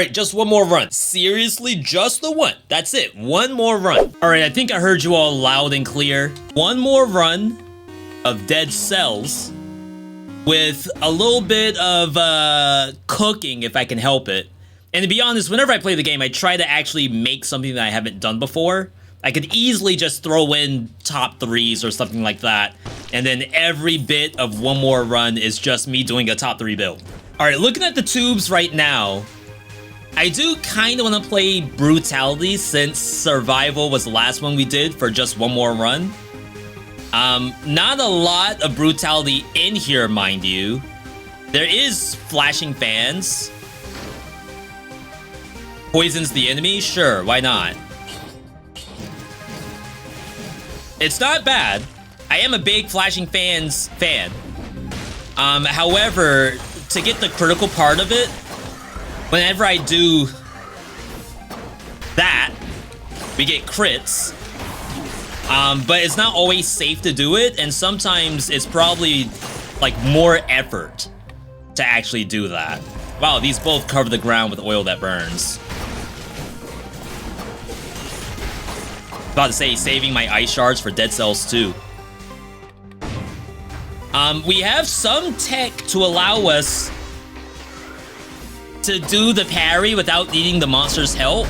Alright, just one more run. Seriously, just the one. That's it. One more run. Alright, I think I heard you all loud and clear. One more run of Dead Cells with a little bit of cooking if I can help it. And to be honest, whenever I play the game, I try to actually make something that I haven't done before. I could easily just throw in top 3s or something like that. And then every bit of one more run is just me doing a top 3 build. Alright, looking at the tubes right now, I do kind of want to play Brutality since Survival was the last one we did for just one more run. Not a lot of Brutality in here, mind you. There is Flashing Fans. Poisons the enemy? Sure, why not? It's not bad. I am a big Flashing Fans fan. However, to get the critical part of it, whenever I do that, we get crits. But it's not always safe to do it, and sometimes it's probably like more effort to actually do that. Wow, these both cover the ground with oil that burns. About to say, saving my ice shards for Dead Cells 2. We have some tech to allow us to do the parry without needing the monster's help.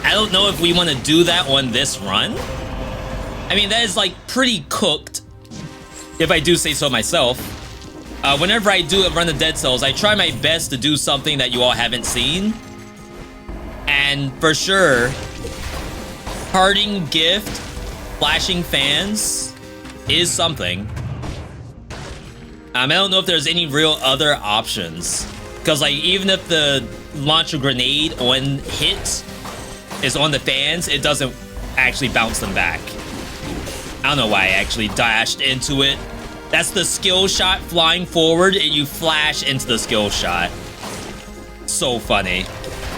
I don't know if we want to do that on this run. I mean, that is like pretty cooked, if I do say so myself. Whenever I do a run of Dead Cells, I try my best to do something that you all haven't seen. And for sure, Parting Gift, Flashing Fans is something. I don't know if there's any real other options. Because like, even if the launch a grenade on hit is on the fans, it doesn't actually bounce them back. I don't know why I actually dashed into it. That's the skill shot flying forward and you flash into the skill shot. So funny.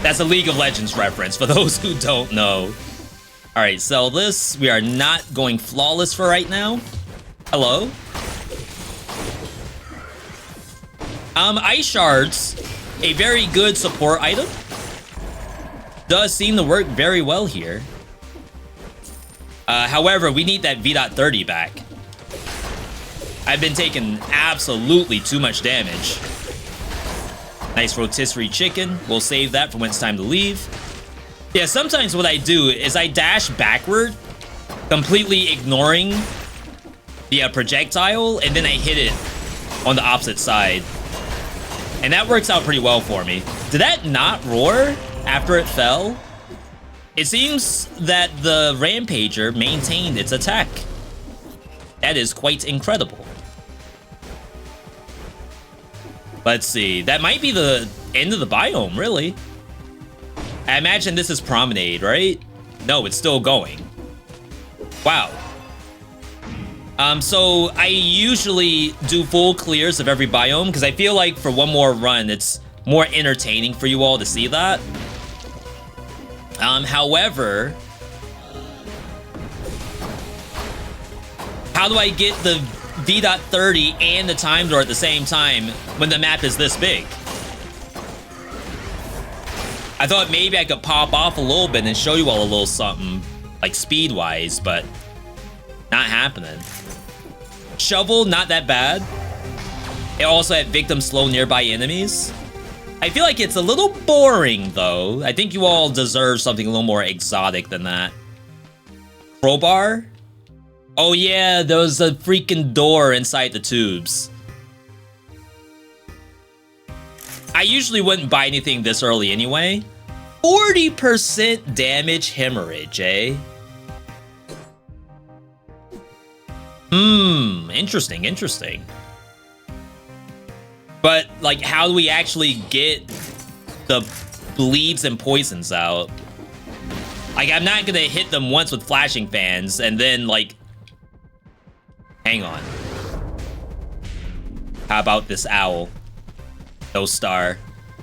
That's a League of Legends reference for those who don't know. Alright, sell this. We are not going flawless for right now. Hello? Ice Shards, a very good support item. Does seem to work very well here. However, we need that V.30 back. I've been taking absolutely too much damage. Nice rotisserie chicken. We'll save that for when it's time to leave. Yeah, sometimes what I do is I dash backward, completely ignoring the projectile, and then I hit it on the opposite side. And that works out pretty well for me. Did that not roar after it fell? It seems that the Rampager maintained its attack. That is quite incredible. Let's see. That might be the end of the biome, really. I imagine this is Promenade, right? No, it's still going. Wow. So I usually do full clears of every biome because I feel like for one more run, it's more entertaining for you all to see that. However, how do I get the V.30 and the time door at the same time when the map is this big? I thought maybe I could pop off a little bit and show you all a little something, like speed-wise, but not happening. Shovel, not that bad. It also had victim slow nearby enemies. I feel like it's a little boring, though. I think you all deserve something a little more exotic than that. Crowbar? Oh yeah, there was a freaking door inside the tubes. I usually wouldn't buy anything this early anyway. 40% damage hemorrhage, eh? Interesting, interesting. But, like, how do we actually get the bleeds and poisons out? Like, I'm not gonna hit them once with flashing fans and then, like... Hang on. How about this owl? No star.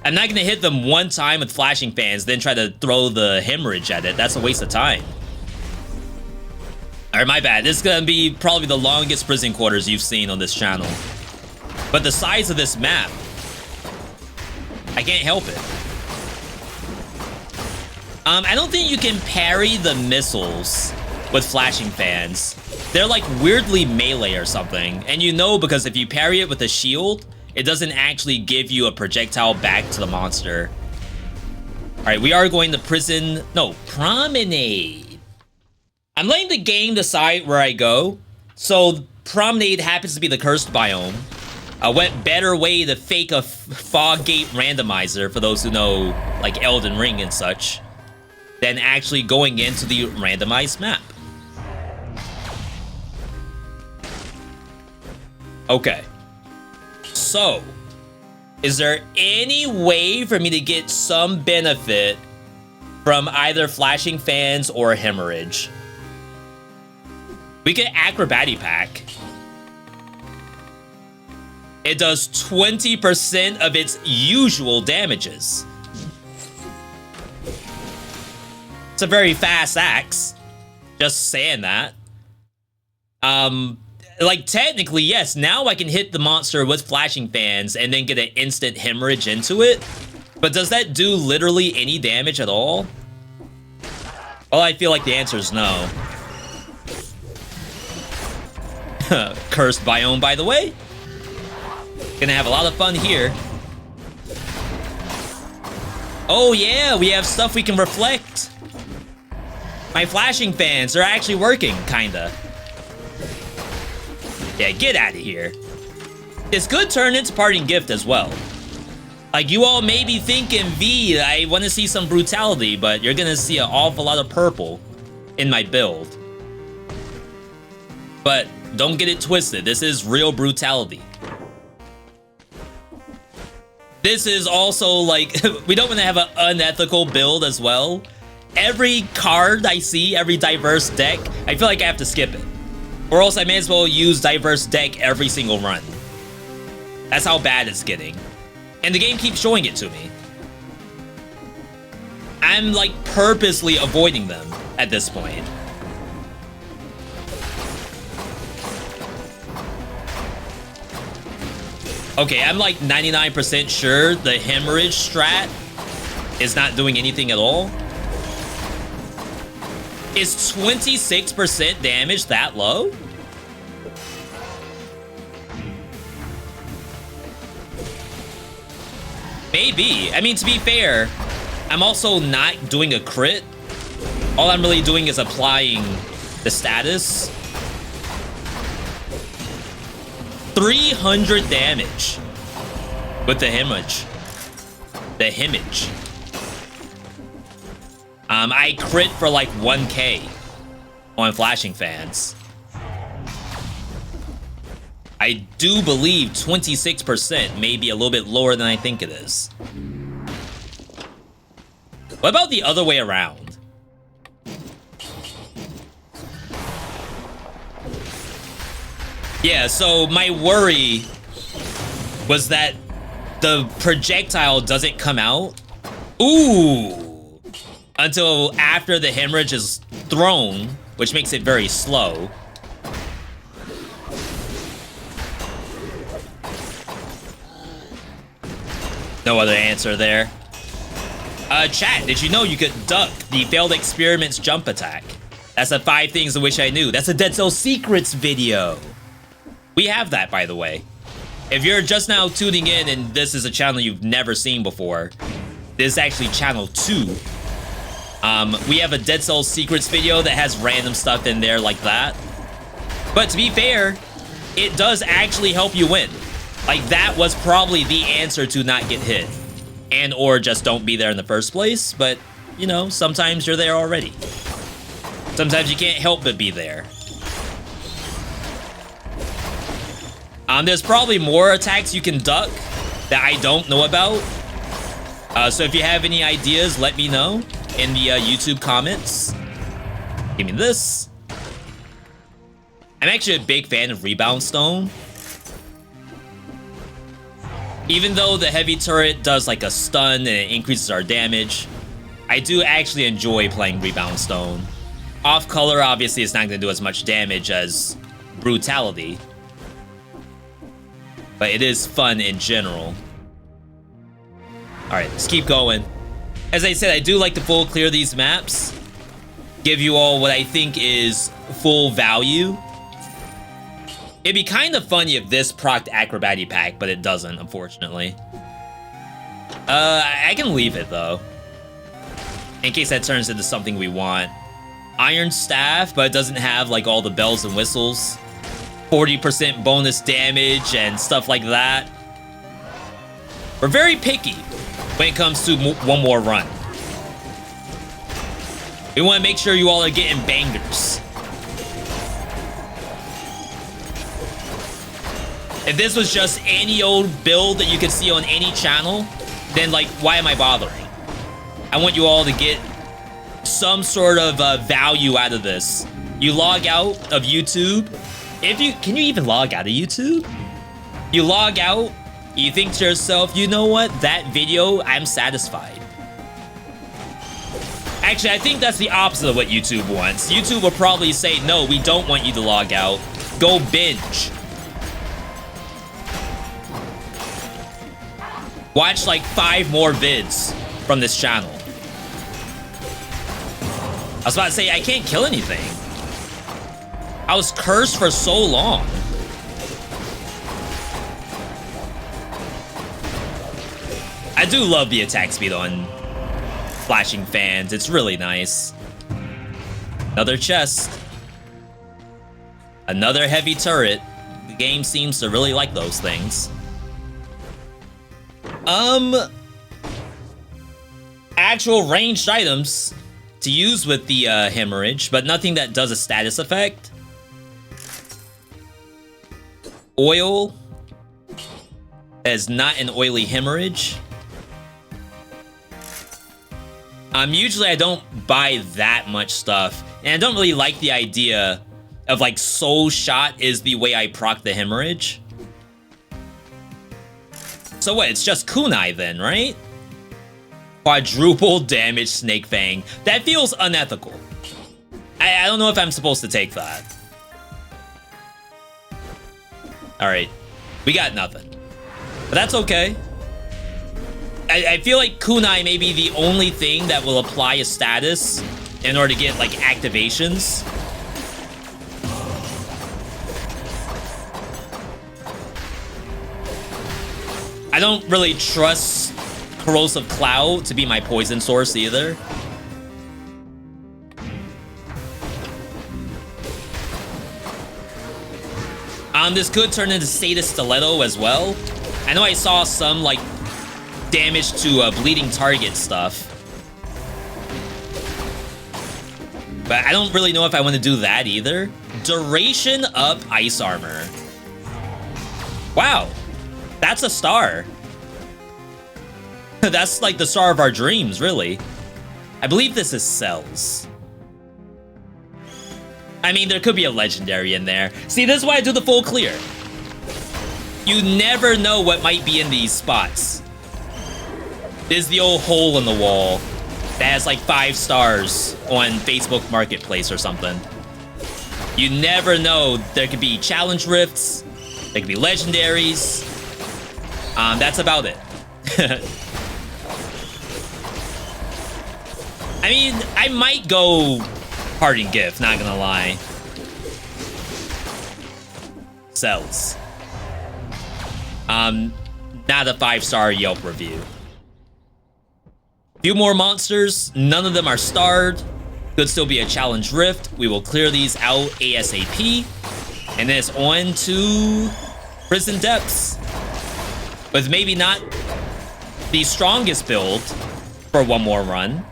I'm not gonna hit them one time with flashing fans, then try to throw the hemorrhage at it. That's a waste of time. Alright, my bad. This is gonna be probably the longest prison quarters you've seen on this channel. But the size of this map I can't help it. I don't think you can parry the missiles with flashing fans. They're like weirdly melee or something. And you know, because if you parry it with a shield, it doesn't actually give you a projectile back to the monster. All right, we are going to Promenade. I'm letting the game decide where I go. So Promenade happens to be the cursed biome. What better way to fake a fog gate randomizer, for those who know, like Elden Ring and such, than actually going into the randomized map. Okay. So, is there any way for me to get some benefit from either flashing fans or hemorrhage? We get acrobatic pack. It does 20% of its usual damages. It's a very fast axe. Just saying that. Like, technically, yes, now I can hit the monster with flashing fans and then get an instant hemorrhage into it. But does that do literally any damage at all? Well, I feel like the answer is no. Cursed biome, by the way. Gonna have a lot of fun here. Oh yeah, we have stuff we can reflect. My flashing fans are actually working, kinda. Yeah, get out of here. This could turn into parting gift as well. Like, you all may be thinking, V, I want to see some brutality, but you're gonna see an awful lot of purple in my build. But don't get it twisted, this is real brutality. This is also, like, we don't want to have an unethical build as well. Every card I see, every diverse deck, I feel like I have to skip it. Or else I may as well use diverse deck every single run. That's how bad it's getting. And the game keeps showing it to me. I'm, like, purposely avoiding them at this point. Okay, I'm like 99% sure the hemorrhage strat is not doing anything at all. Is 26% damage that low? Maybe. I mean, to be fair, I'm also not doing a crit. All I'm really doing is applying the status. 300 damage with the hemorrhage. The hemorrhage. I crit for like 1k on flashing fans. I do believe 26% may be a little bit lower than I think it is. What about the other way around? Yeah, so my worry was that the projectile doesn't come out. Ooh. Until after the hemorrhage is thrown, which makes it very slow. No other answer there. Chat, did you know you could duck the failed experiments jump attack? That's the 5 things I wish I knew. That's a Dead Cells Secrets video. We have that, by the way. If you're just now tuning in and this is a channel you've never seen before, this is actually channel 2. We have a Dead Cells Secrets video that has random stuff in there like that. But to be fair, it does actually help you win. Like, that was probably the answer to not get hit. And or just don't be there in the first place. But, you know, sometimes you're there already. Sometimes you can't help but be there. There's probably more attacks you can duck that I don't know about. So if you have any ideas, let me know in the YouTube comments. Give me this. I'm actually a big fan of Rebound Stone. Even though the heavy turret does like a stun and it increases our damage, I do actually enjoy playing Rebound Stone. Off color, obviously, it's not going to do as much damage as Brutality. But it is fun in general. Alright, let's keep going. As I said, I do like to full clear these maps. Give you all what I think is full value. It'd be kind of funny if this procced Acrobatic Pack, but it doesn't, unfortunately. I can leave it, though. In case that turns into something we want. Iron Staff, but it doesn't have, like, all the bells and whistles. 40% bonus damage and stuff like that. We're very picky when it comes to one more run. We want to make sure you all are getting bangers. If this was just any old build that you could see on any channel, then, like, why am I bothering? I want you all to get some sort of value out of this. You log out of YouTube. Can you even log out of YouTube? You log out, you think to yourself, you know what? That video, I'm satisfied. Actually, I think that's the opposite of what YouTube wants. YouTube will probably say, no, we don't want you to log out. Go binge. Watch like 5 more vids from this channel. I was about to say, I can't kill anything. I was cursed for so long. I do love the attack speed on flashing fans. It's really nice. Another chest. Another heavy turret. The game seems to really like those things. Actual ranged items to use with the hemorrhage, but nothing that does a status effect. Oil is not an oily hemorrhage. Usually I don't buy that much stuff, and I don't really like the idea of like soul shot is the way I proc the hemorrhage. So what, it's just kunai then, right? Quadruple damage Snake Fang. That feels unethical. I don't know if I'm supposed to take that. Alright, we got nothing. But that's okay. I feel like kunai may be the only thing that will apply a status in order to get like activations. I don't really trust Corrosive Cloud to be my poison source either. This could turn into Status Stiletto as well. I know I saw some like damage to bleeding target stuff, but I don't really know if I want to do that either. Duration up ice armor. Wow, that's a star. That's like the star of our dreams, really. I believe this is cells. I mean, there could be a legendary in there. See, this is why I do the full clear. You never know what might be in these spots. This is the old hole in the wall that has like 5 stars on Facebook Marketplace or something. You never know. There could be challenge rifts. There could be legendaries. That's about it. I mean, I might go parting gift, not gonna lie. Cells. Not a 5-star Yelp review. Few more monsters, none of them are starred. Could still be a challenge rift. We will clear these out ASAP. And then it's on to Prison Depths. With maybe not the strongest build for one more run.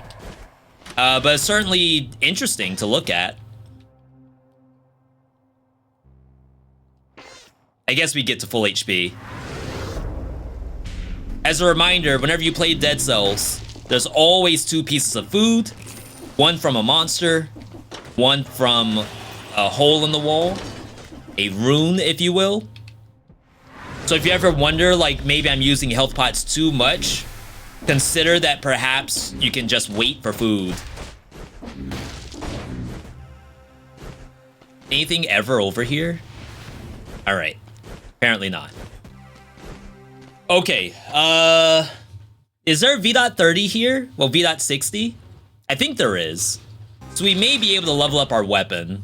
But it's certainly interesting to look at. I guess we get to full HP. As a reminder, whenever you play Dead Cells, there's always 2 pieces of food. One from a monster, one from a hole in the wall. A rune, if you will. So if you ever wonder, like, maybe I'm using health pots too much, consider that perhaps you can just wait for food. Anything ever over here? Alright. Apparently not. Okay, Is there V.30 here? Well, V.60? I think there is. So we may be able to level up our weapon.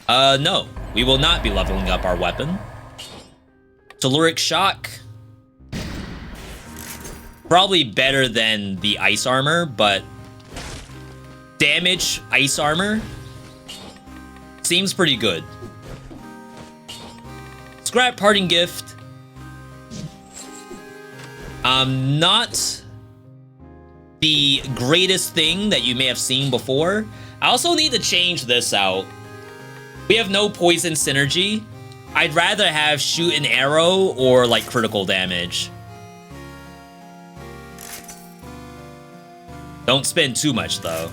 No. We will not be leveling up our weapon. Telluric Shock. Probably better than the ice armor, but damage ice armor seems pretty good. Scrap Parting Gift. Not the greatest thing that you may have seen before. I also need to change this out. We have no poison synergy. I'd rather have shoot an arrow or like critical damage. Don't spend too much though.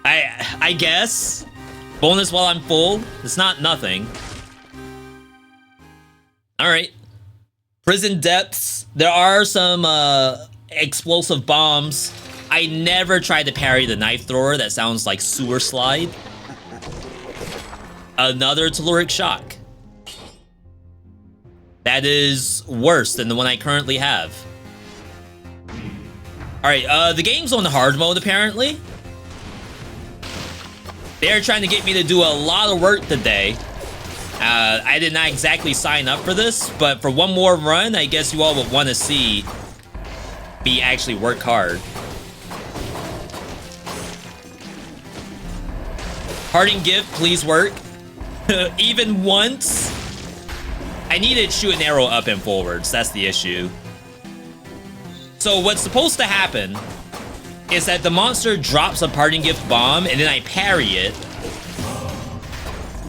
I guess. Bonus while I'm full. It's not nothing. Alright. Prison Depths. There are some explosive bombs. I never tried to parry the knife thrower. That sounds like sewer slide. Another Telluric Shock. That is worse than the one I currently have. Alright, the game's on the hard mode apparently. They're trying to get me to do a lot of work today. I did not exactly sign up for this, but for one more run, I guess you all would want to see me actually work hard. Parting Gift, please work. Even once. I need to shoot an arrow up and forwards. That's the issue. So what's supposed to happen is that the monster drops a Parting Gift bomb and then I parry it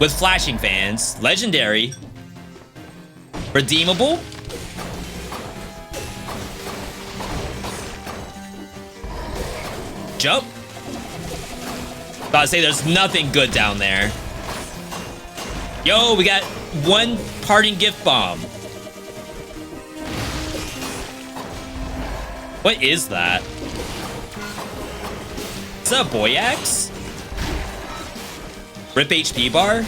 with flashing fans. Legendary. Redeemable. Jump. About to say there's nothing good down there. Yo, we got one Parting Gift bomb. What is that? Is that a boy axe? Rip HP bar?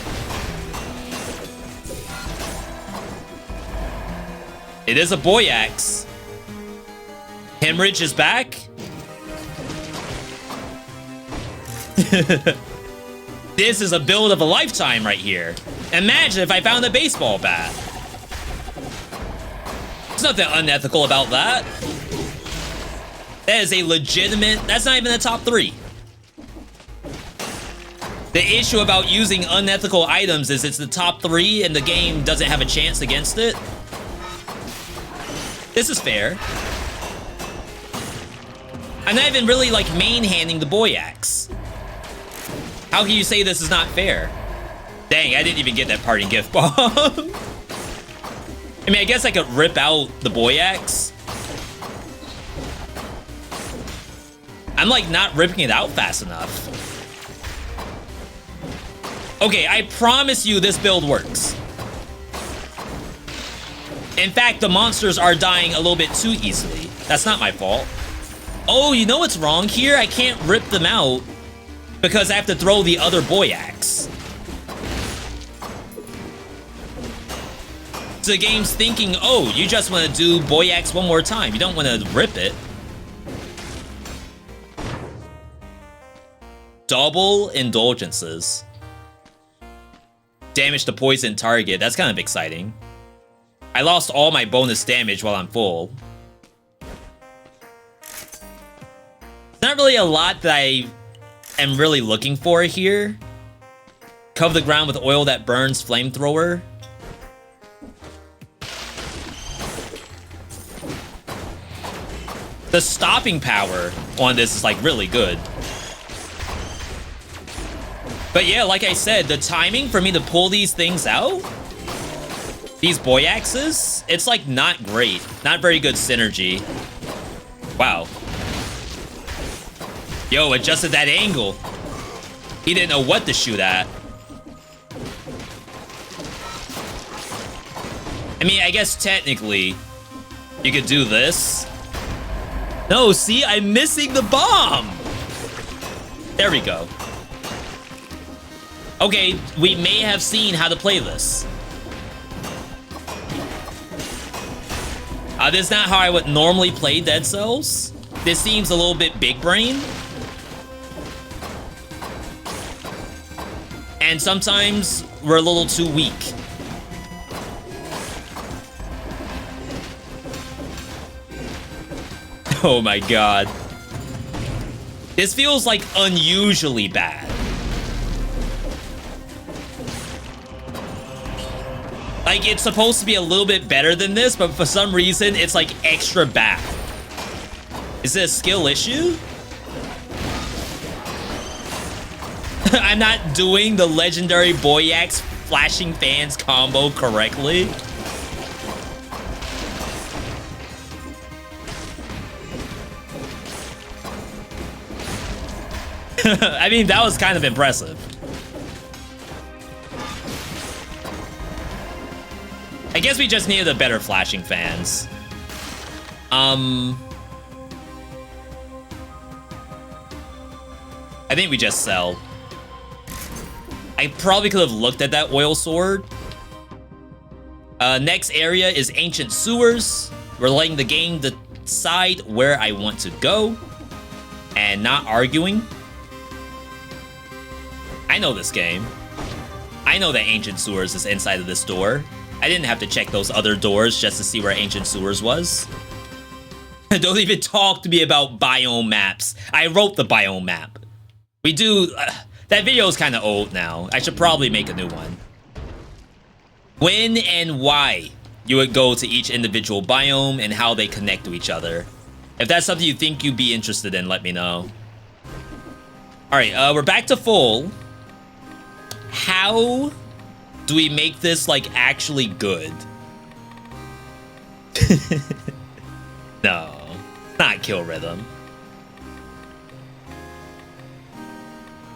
It is a boy axe. Hemorrhage is back. This is a build of a lifetime right here. Imagine if I found a baseball bat. There's nothing unethical about that. That is a legitimate... That's not even the top 3. The issue about using unethical items is it's the top 3 and the game doesn't have a chance against it. This is fair. I'm not even really like main-handing the boy axe. How can you say this is not fair? Dang, I didn't even get that Parting Gift bomb. I mean, I guess I could rip out the boy axe. I'm like not ripping it out fast enough. Okay, I promise you this build works. In fact, the monsters are dying a little bit too easily. That's not my fault. Oh, you know what's wrong here? I can't rip them out because I have to throw the other boy axe. So the game's thinking, oh, you just want to do boy axe one more time. You don't want to rip it. Double indulgences. Damage to poison target. That's kind of exciting. I lost all my bonus damage while I'm full. Not really a lot that I am really looking for here. Cover the ground with oil that burns flamethrower. The stopping power on this is like really good. But yeah, like I said, the timing for me to pull these things out, these boy axes, it's like not great. Not very good synergy. Wow. Yo, adjusted that angle. He didn't know what to shoot at. I mean, I guess technically you could do this. No, see, I'm missing the bomb. There we go. Okay, we may have seen how to play this. This is not how I would normally play Dead Cells. This seems a little bit big brain. And sometimes we're a little too weak. Oh my god. This feels like unusually bad. Like, it's supposed to be a little bit better than this, but for some reason, it's like extra bad. Is it a skill issue? I'm not doing the legendary Boyax flashing fans combo correctly. I mean, that was kind of impressive. I guess we just needed a better flashing fans. I think we just sell. I probably could have looked at that oil sword. Next area is Ancient Sewers. We're letting the game decide where I want to go and not arguing. I know this game. I know that Ancient Sewers is inside of this door. I didn't have to check those other doors just to see where Ancient Sewers was. Don't even talk to me about biome maps. I wrote the biome map. We do... that video is kind of old now. I should probably make a new one. When and why you would go to each individual biome and how they connect to each other. If that's something you think you'd be interested in, let me know. Alright, we're back to full. How do we make this, like, actually good? No, not kill rhythm.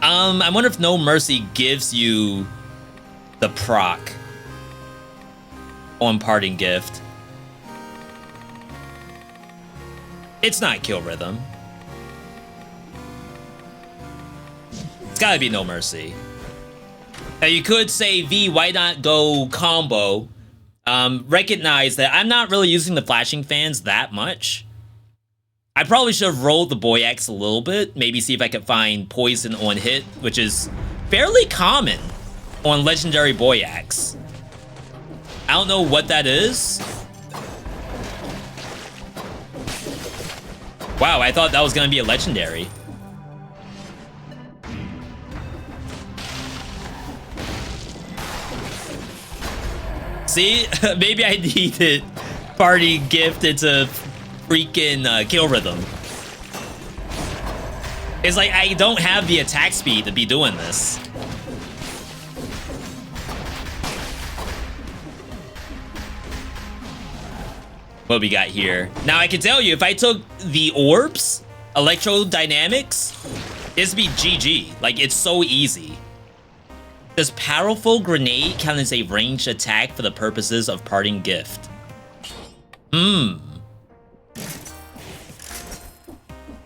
I wonder if No Mercy gives you the proc on Parting Gift. It's not kill rhythm. It's gotta be No Mercy. Now you could say, V, why not go combo? Recognize that I'm not really using the flashing fans that much. I probably should have rolled the Boyax a little bit. Maybe see if I could find poison on hit, which is fairly common on legendary Boyax. I don't know what that is. Wow, I thought that was gonna be a legendary. See, maybe I needed Party Gift into freaking kill rhythm. It's like I don't have the attack speed to be doing this. What we got here? Now I can tell you, if I took the orbs, electrodynamics, this would be GG. Like, it's so easy. Does powerful grenade count as a ranged attack for the purposes of Parting Gift?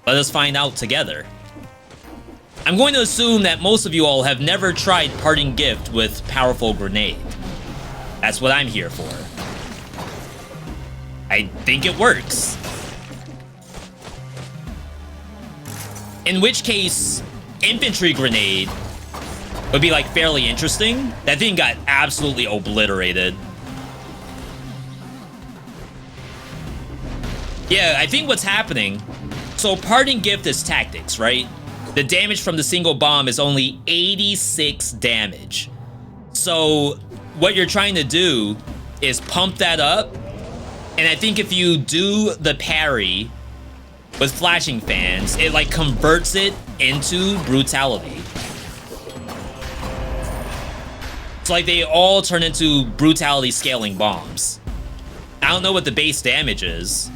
Let us find out together. I'm going to assume that most of you all have never tried Parting Gift with powerful grenade. That's what I'm here for. I think it works. In which case, infantry grenade would be like fairly interesting. That thing got absolutely obliterated. Yeah, I think what's happening, so Parting Gift is tactics, right? The damage from the single bomb is only 86 damage. So what you're trying to do is pump that up. And I think if you do the parry with flashing fans, it like converts it into brutality. It's like they all turn into brutality scaling bombs. I don't know what the base damage is.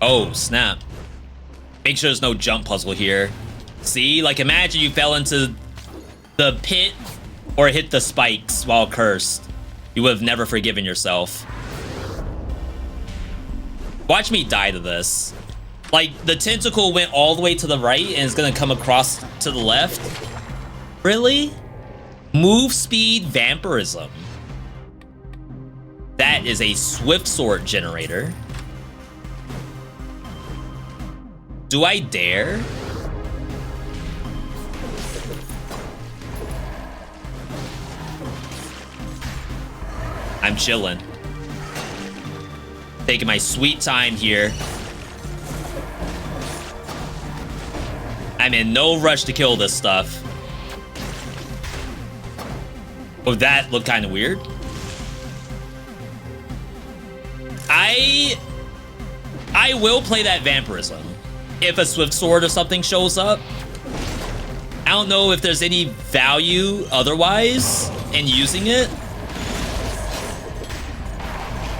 Oh, snap. Make sure there's no jump puzzle here. See, like imagine you fell into the pit or hit the spikes while cursed. You would have never forgiven yourself. Watch me die to this. Like, the tentacle went all the way to the right and it's gonna come across to the left. Really? Move speed vampirism. That is a swift sword generator. Do I dare? I'm chilling. Taking my sweet time here. I'm in no rush to kill this stuff. Oh, that looked kind of weird. I will play that vampirism if a swift sword or something shows up. I don't know if there's any value otherwise in using it.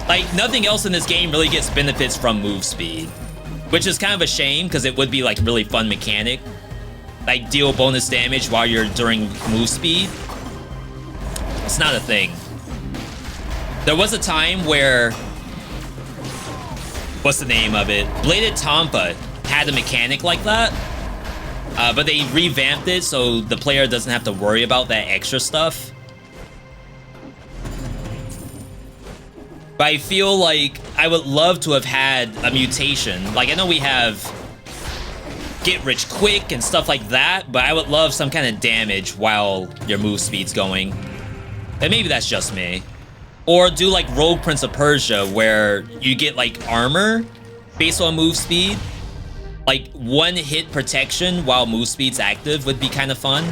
Like, nothing else in this game really gets benefits from move speed, which is kind of a shame because it would be like a really fun mechanic. Like, deal bonus damage while you're during move speed. It's not a thing. There was a time where, what's the name of it? Bladed Tampa had a mechanic like that, but they revamped it so the player doesn't have to worry about that extra stuff. But I feel like I would love to have had a mutation. Like, I know we have get rich quick and stuff like that, but I would love some kind of damage while your move speed's going. And maybe that's just me. Or do like Rogue Prince of Persia, where you get like armor based on move speed. Like one hit protection while move speed's active would be kind of fun.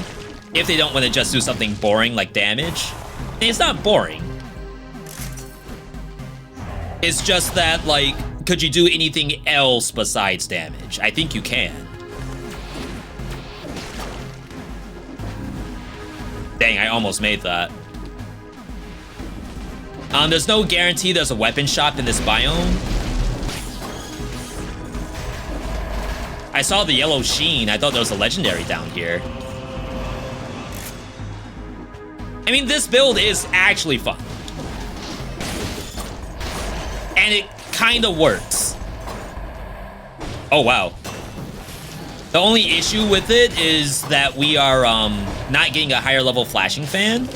If they don't want to just do something boring like damage. And it's not boring. It's just that, like, could you do anything else besides damage? I think you can. Dang, I almost made that. There's no guarantee there's a weapon shop in this biome. I saw the yellow sheen. I thought there was a legendary down here. I mean, this build is actually fun. And it kind of works. Oh, wow. The only issue with it is that we are not getting a higher level flashing fan.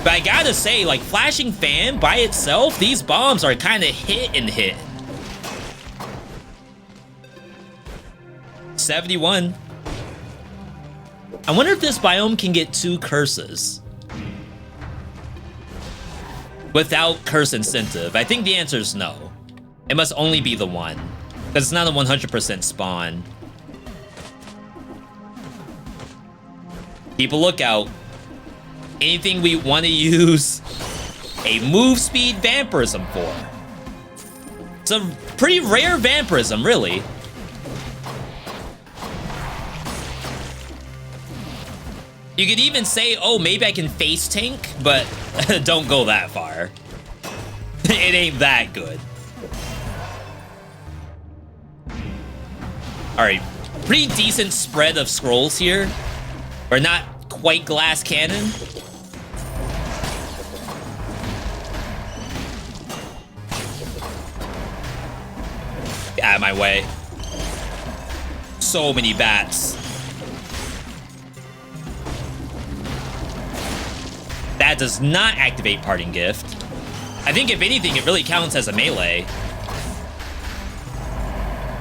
But I gotta say, like, flashing fan by itself, these bombs are kind of hit and hit. 71. I wonder if this biome can get 2 curses without curse incentive. I think the answer is no. It must only be the one, because it's not a 100% spawn. Keep a lookout. Anything we want to use a move speed vampirism for. It's a pretty rare vampirism, really. You could even say, oh, maybe I can face tank, but don't go that far. It ain't that good. Alright, pretty decent spread of scrolls here. Or not quite glass cannon. Get out of my way. So many bats. That does not activate Parting Gift. I think if anything, it really counts as a melee.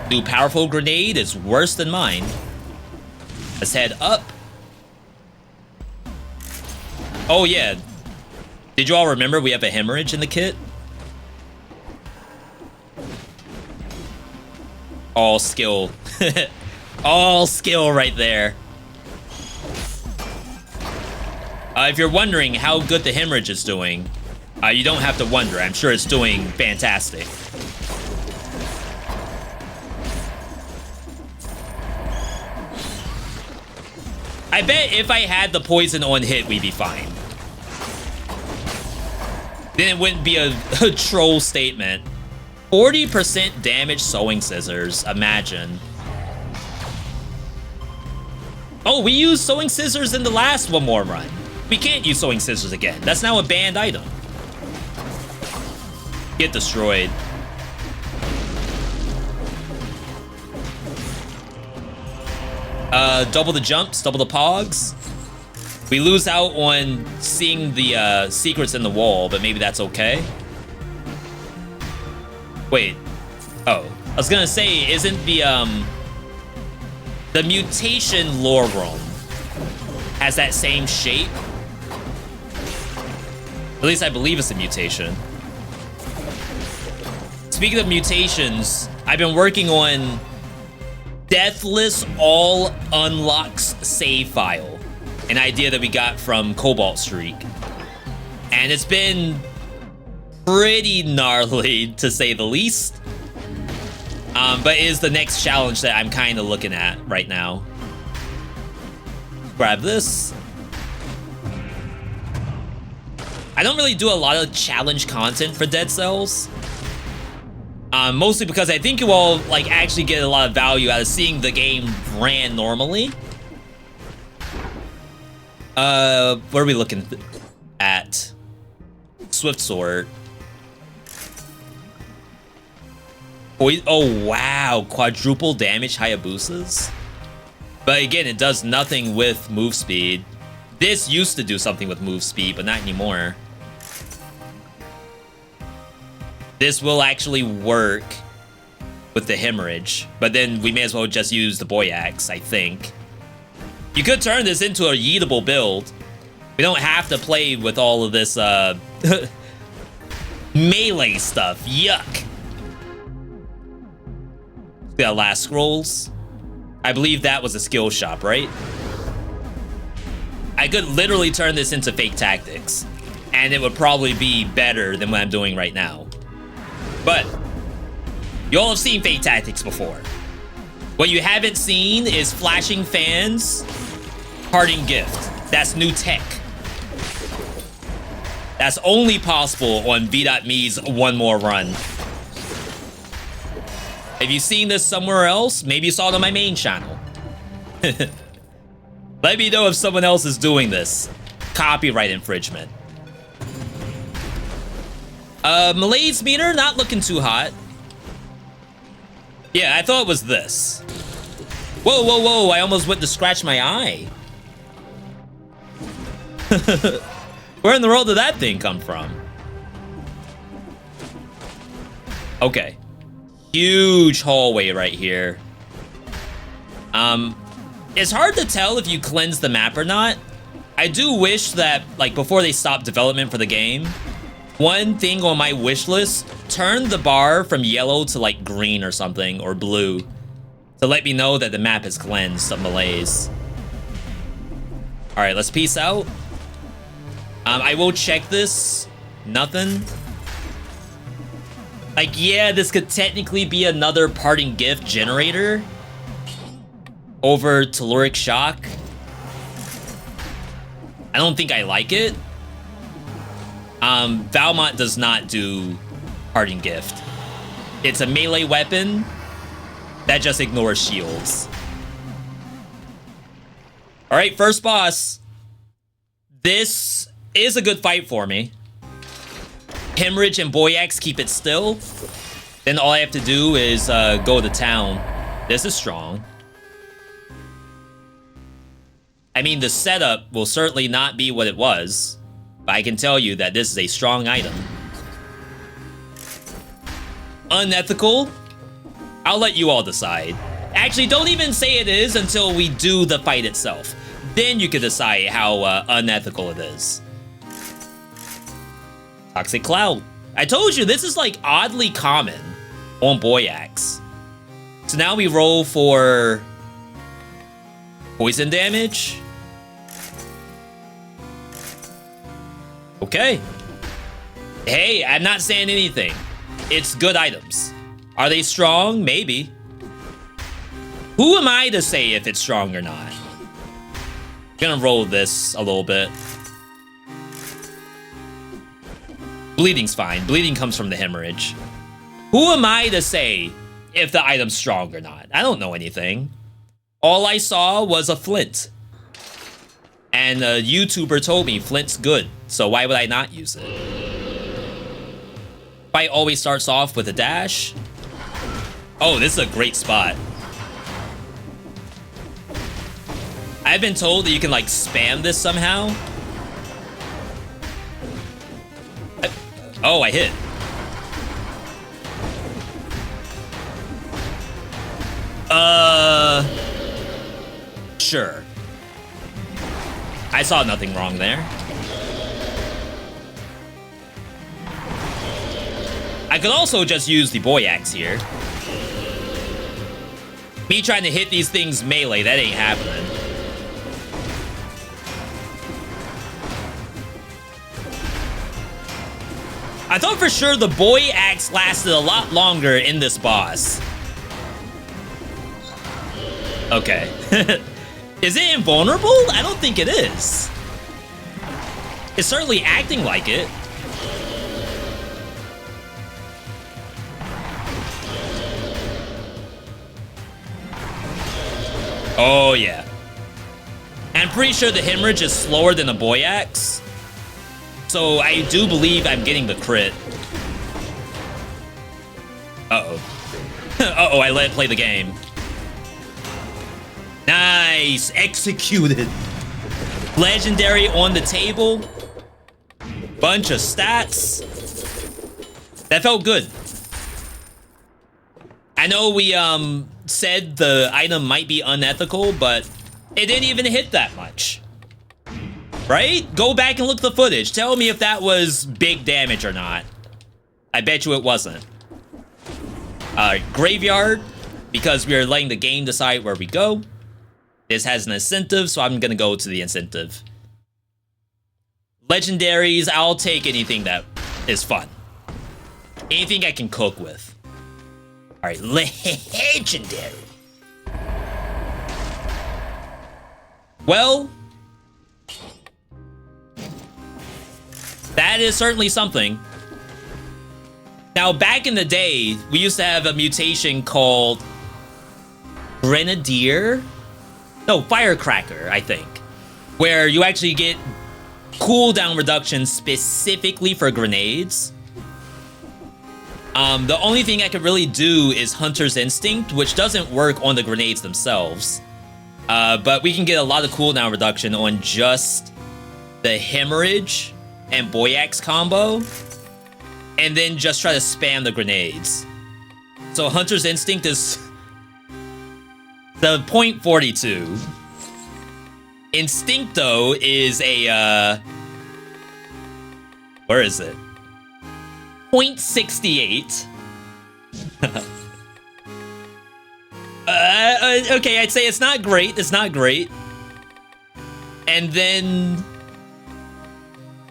New powerful grenade is worse than mine. Let's head up. Oh yeah. Did you all remember we have a hemorrhage in the kit? All skill. All skill right there. If you're wondering how good the hemorrhage is doing, you don't have to wonder. I'm sure it's doing fantastic. I bet if I had the poison on hit, we'd be fine. Then it wouldn't be a troll statement. 40% damage sewing scissors. Imagine. Oh, we used sewing scissors in the last one more run. We can't use sewing scissors again. That's now a banned item. Get destroyed. Double the jumps, double the pogs. We lose out on seeing the secrets in the wall, but maybe that's okay. Wait. Oh. I was gonna say, isn't the mutation lore room has that same shape? At least I believe it's a mutation. Speaking of mutations, I've been working on Deathless All Unlocks save file, an idea that we got from Cobalt Streak. And it's been pretty gnarly, to say the least. But it is the next challenge that I'm kind of looking at right now. Grab this. I don't really do a lot of challenge content for Dead Cells. Mostly because I think you all like actually get a lot of value out of seeing the game ran normally. What are we looking at? Swift Sword. Oh wow, quadruple damage Hayabusas. But again, it does nothing with move speed. This used to do something with move speed, but not anymore. This will actually work with the hemorrhage, but then we may as well just use the boy axe, I think. You could turn this into a yeetable build. We don't have to play with all of this melee stuff. Yuck. Got last scrolls. I believe that was a skill shop, right? I could literally turn this into fake tactics, and it would probably be better than what I'm doing right now. But you all have seen fake tactics before. What you haven't seen is flashing fans, parting gift. That's new tech. That's only possible on V.me's One More Run. Have you seen this somewhere else? Maybe you saw it on my main channel. Let me know if someone else is doing this. Copyright infringement. Malaise meter, not looking too hot. Yeah, I thought it was this. Whoa, whoa, whoa, I almost went to scratch my eye. Where in the world did that thing come from? Okay. Huge hallway right here. It's hard to tell if you cleanse the map or not. I do wish that, like, before they stop development for the game, one thing on my wish list, turn the bar from yellow to, like, green or something, or blue, to let me know that the map is cleansed of malaise. Alright, let's peace out. I will check this. Nothing. Like, yeah, this could technically be another parting gift generator over Telluric Shock. I don't think I like it. Valmont does not do parting gift. It's a melee weapon that just ignores shields. All right, first boss. This is a good fight for me. Hemorrhage and Boyax keep it still. Then all I have to do is go to town. This is strong. I mean, the setup will certainly not be what it was, but I can tell you that this is a strong item. Unethical? I'll let you all decide. Actually, don't even say it is until we do the fight itself. Then you can decide how unethical it is. Toxic Cloud. I told you, this is like oddly common on Boyax. So now we roll for poison damage. Okay. Hey, I'm not saying anything. It's good items. Are they strong? Maybe. Who am I to say if it's strong or not? I'm gonna roll this a little bit. Bleeding's fine. Bleeding comes from the hemorrhage. Who am I to say if the item's strong or not? I don't know anything. All I saw was a flint. And a YouTuber told me flint's good, so why would I not use it? Fight always starts off with a dash. Oh, this is a great spot. I I've been told that you can like spam this somehow. Oh, I hit. Sure. I saw nothing wrong there. I could also just use the boy axe here. Me trying to hit these things melee, that ain't happening. I thought for sure the boy axe lasted a lot longer in this boss. Okay. Is it invulnerable? I don't think it is. It's certainly acting like it. Oh, yeah. And I'm pretty sure the hemorrhage is slower than the boy axe. So I do believe I'm getting the crit. Uh-oh. Uh-oh, I let it play the game. Nice! Executed. Legendary on the table. Bunch of stats. That felt good. I know we said the item might be unethical, but it didn't even hit that much. Right? Go back and look at the footage. Tell me if that was big damage or not. I bet you it wasn't. Graveyard, because we are letting the game decide where we go. This has an incentive, so I'm gonna go to the incentive. Legendaries, I'll take anything that is fun. Anything I can cook with. Alright, legendary. Well, that is certainly something. Now, back in the day, we used to have a mutation called Grenadier? No, Firecracker, I think. Where you actually get cooldown reduction specifically for grenades. The only thing I could really do is Hunter's Instinct, which doesn't work on the grenades themselves. But we can get a lot of cooldown reduction on just the hemorrhage and boy axe combo. And then just try to spam the grenades. So Hunter's Instinct is the .42. Instincto is a, where is it? .68. Okay, I'd say it's not great. It's not great. And then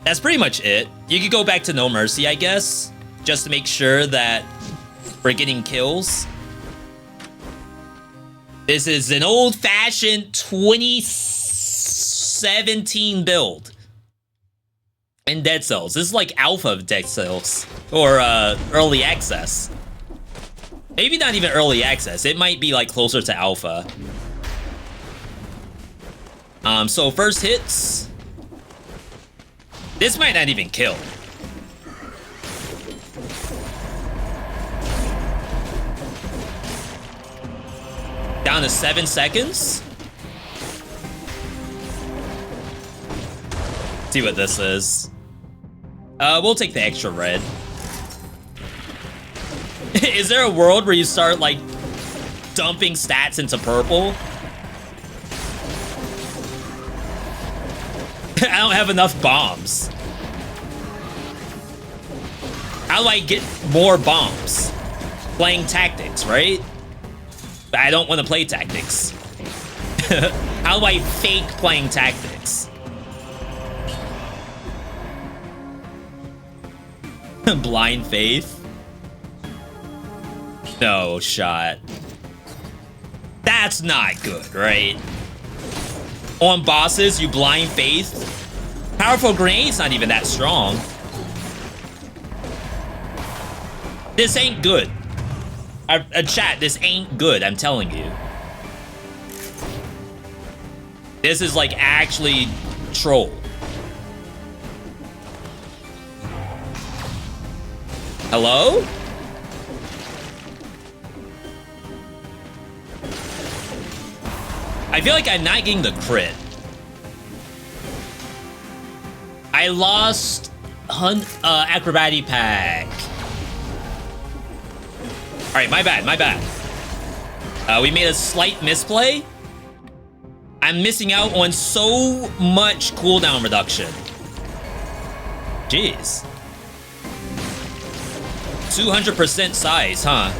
that's pretty much it. You could go back to No Mercy, I guess, just to make sure that we're getting kills. This is an old-fashioned 2017 build in Dead Cells. This is like alpha of Dead Cells, or early access. Maybe not even early access. It might be like closer to alpha. So first hits. This might not even kill. Down to 7 seconds. See what this is. We'll take the extra red. Is there a world where you start, like, dumping stats into purple? I don't have enough bombs. How do I get more bombs? Playing tactics, right? I don't want to play tactics. How do I fake playing tactics? Blind faith? No shot. That's not good, right? On bosses, you blind faith? Powerful grenade's not even that strong. This ain't good. Chat, this ain't good, I'm telling you. This is like actually troll. Hello? I feel like I'm not getting the crit. I lost acrobatic pack. All right, my bad, my bad. We made a slight misplay. I'm missing out on so much cooldown reduction. Jeez. 200% size, huh?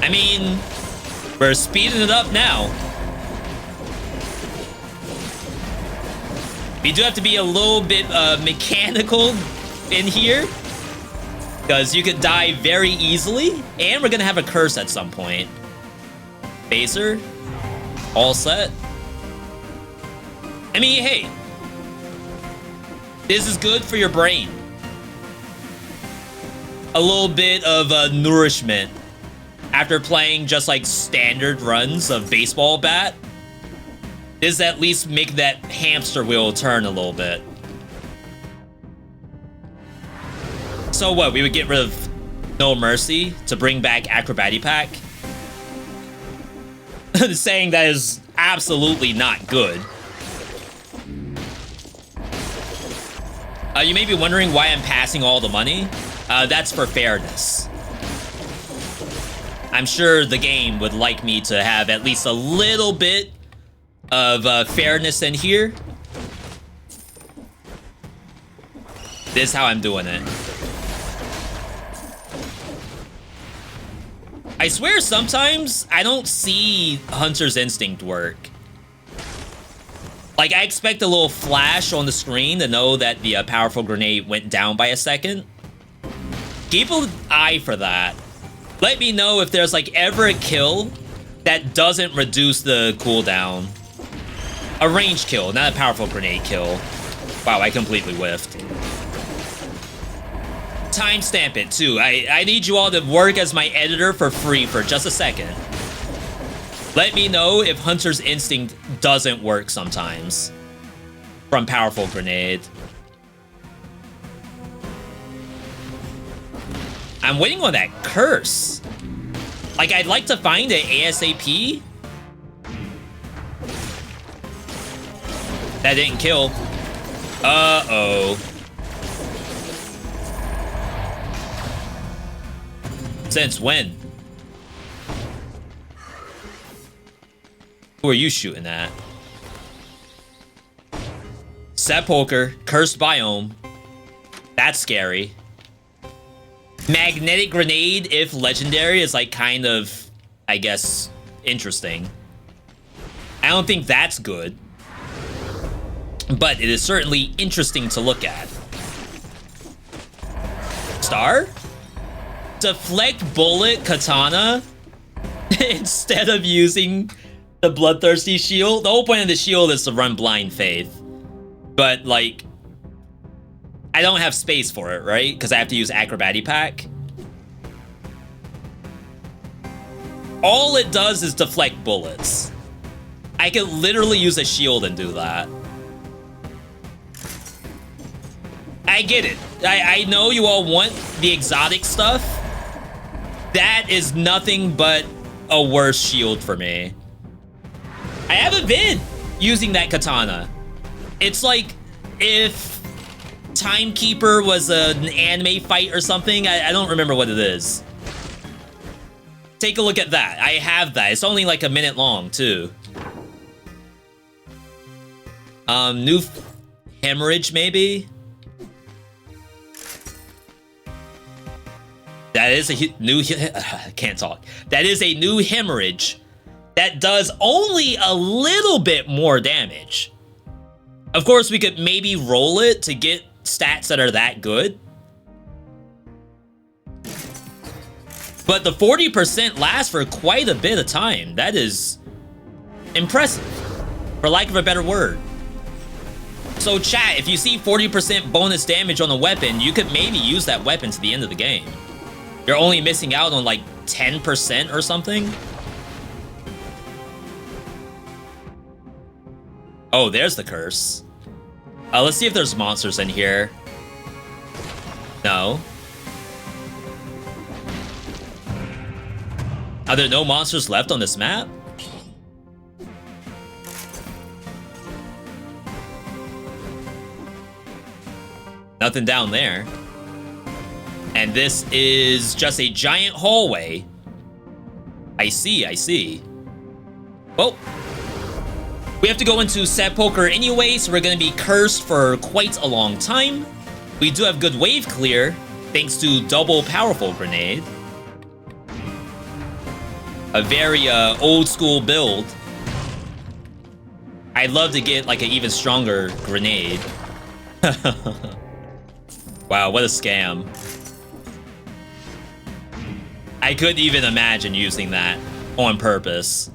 I mean, we're speeding it up now. We do have to be a little bit mechanical in here, because you could die very easily, and we're gonna have a curse at some point. Phaser, all set. I mean, hey, this is good for your brain. A little bit of nourishment after playing just like standard runs of baseball bat. This at least make that hamster wheel turn a little bit. So what, we would get rid of No Mercy to bring back Acrobatic Pack? Saying that is absolutely not good. You may be wondering why I'm passing all the money. That's for fairness. I'm sure the game would like me to have at least a little bit of fairness in here. This is how I'm doing it. I swear sometimes I don't see Hunter's Instinct work. Like, I expect a little flash on the screen to know that the powerful grenade went down by a second. Keep an eye for that. Let me know if there's, like, ever a kill that doesn't reduce the cooldown. A range kill, not a powerful grenade kill. Wow, I completely whiffed. Timestamp it, too. I need you all to work as my editor for free for just a second. Let me know if Hunter's Instinct doesn't work sometimes from powerful grenade. I'm waiting on that curse. Like, I'd like to find it ASAP. That didn't kill. Uh-oh. Since when? Who are you shooting at? Sepulcher, cursed biome. That's scary. Magnetic grenade, if legendary, is like kind of, I guess, interesting. I don't think that's good, but it is certainly interesting to look at. Star? Deflect bullet katana instead of using the bloodthirsty shield. The whole point of the shield is to run blind faith, but like, I don't have space for it, right? Because I have to use acrobatic pack. All it does is deflect bullets. I could literally use a shield and do that. I get it. I know you all want the exotic stuff. That is nothing but a worse shield for me. I haven't been using that katana. It's like if Timekeeper was an anime fight or something. I don't remember what it is. Take a look at that. I have that. It's only like a minute long, too. New hemorrhage, maybe? That is a new... I can't talk. That is a new hemorrhage that does only a little bit more damage. Of course, we could maybe roll it to get stats that are that good. But the 40% lasts for quite a bit of time. That is impressive, for lack of a better word. So chat, if you see 40% bonus damage on a weapon, you could maybe use that weapon to the end of the game. You're only missing out on like 10% or something. Oh, there's the curse. Let's see if there's monsters in here. No. Are there no monsters left on this map? Nothing down there. And this is just a giant hallway. I see, I see. Well, we have to go into Sepulcher anyway, so we're gonna be cursed for quite a long time. We do have good wave clear, thanks to double powerful grenade. A very old school build. I'd love to get like an even stronger grenade. Wow, what a scam. I couldn't even imagine using that on purpose.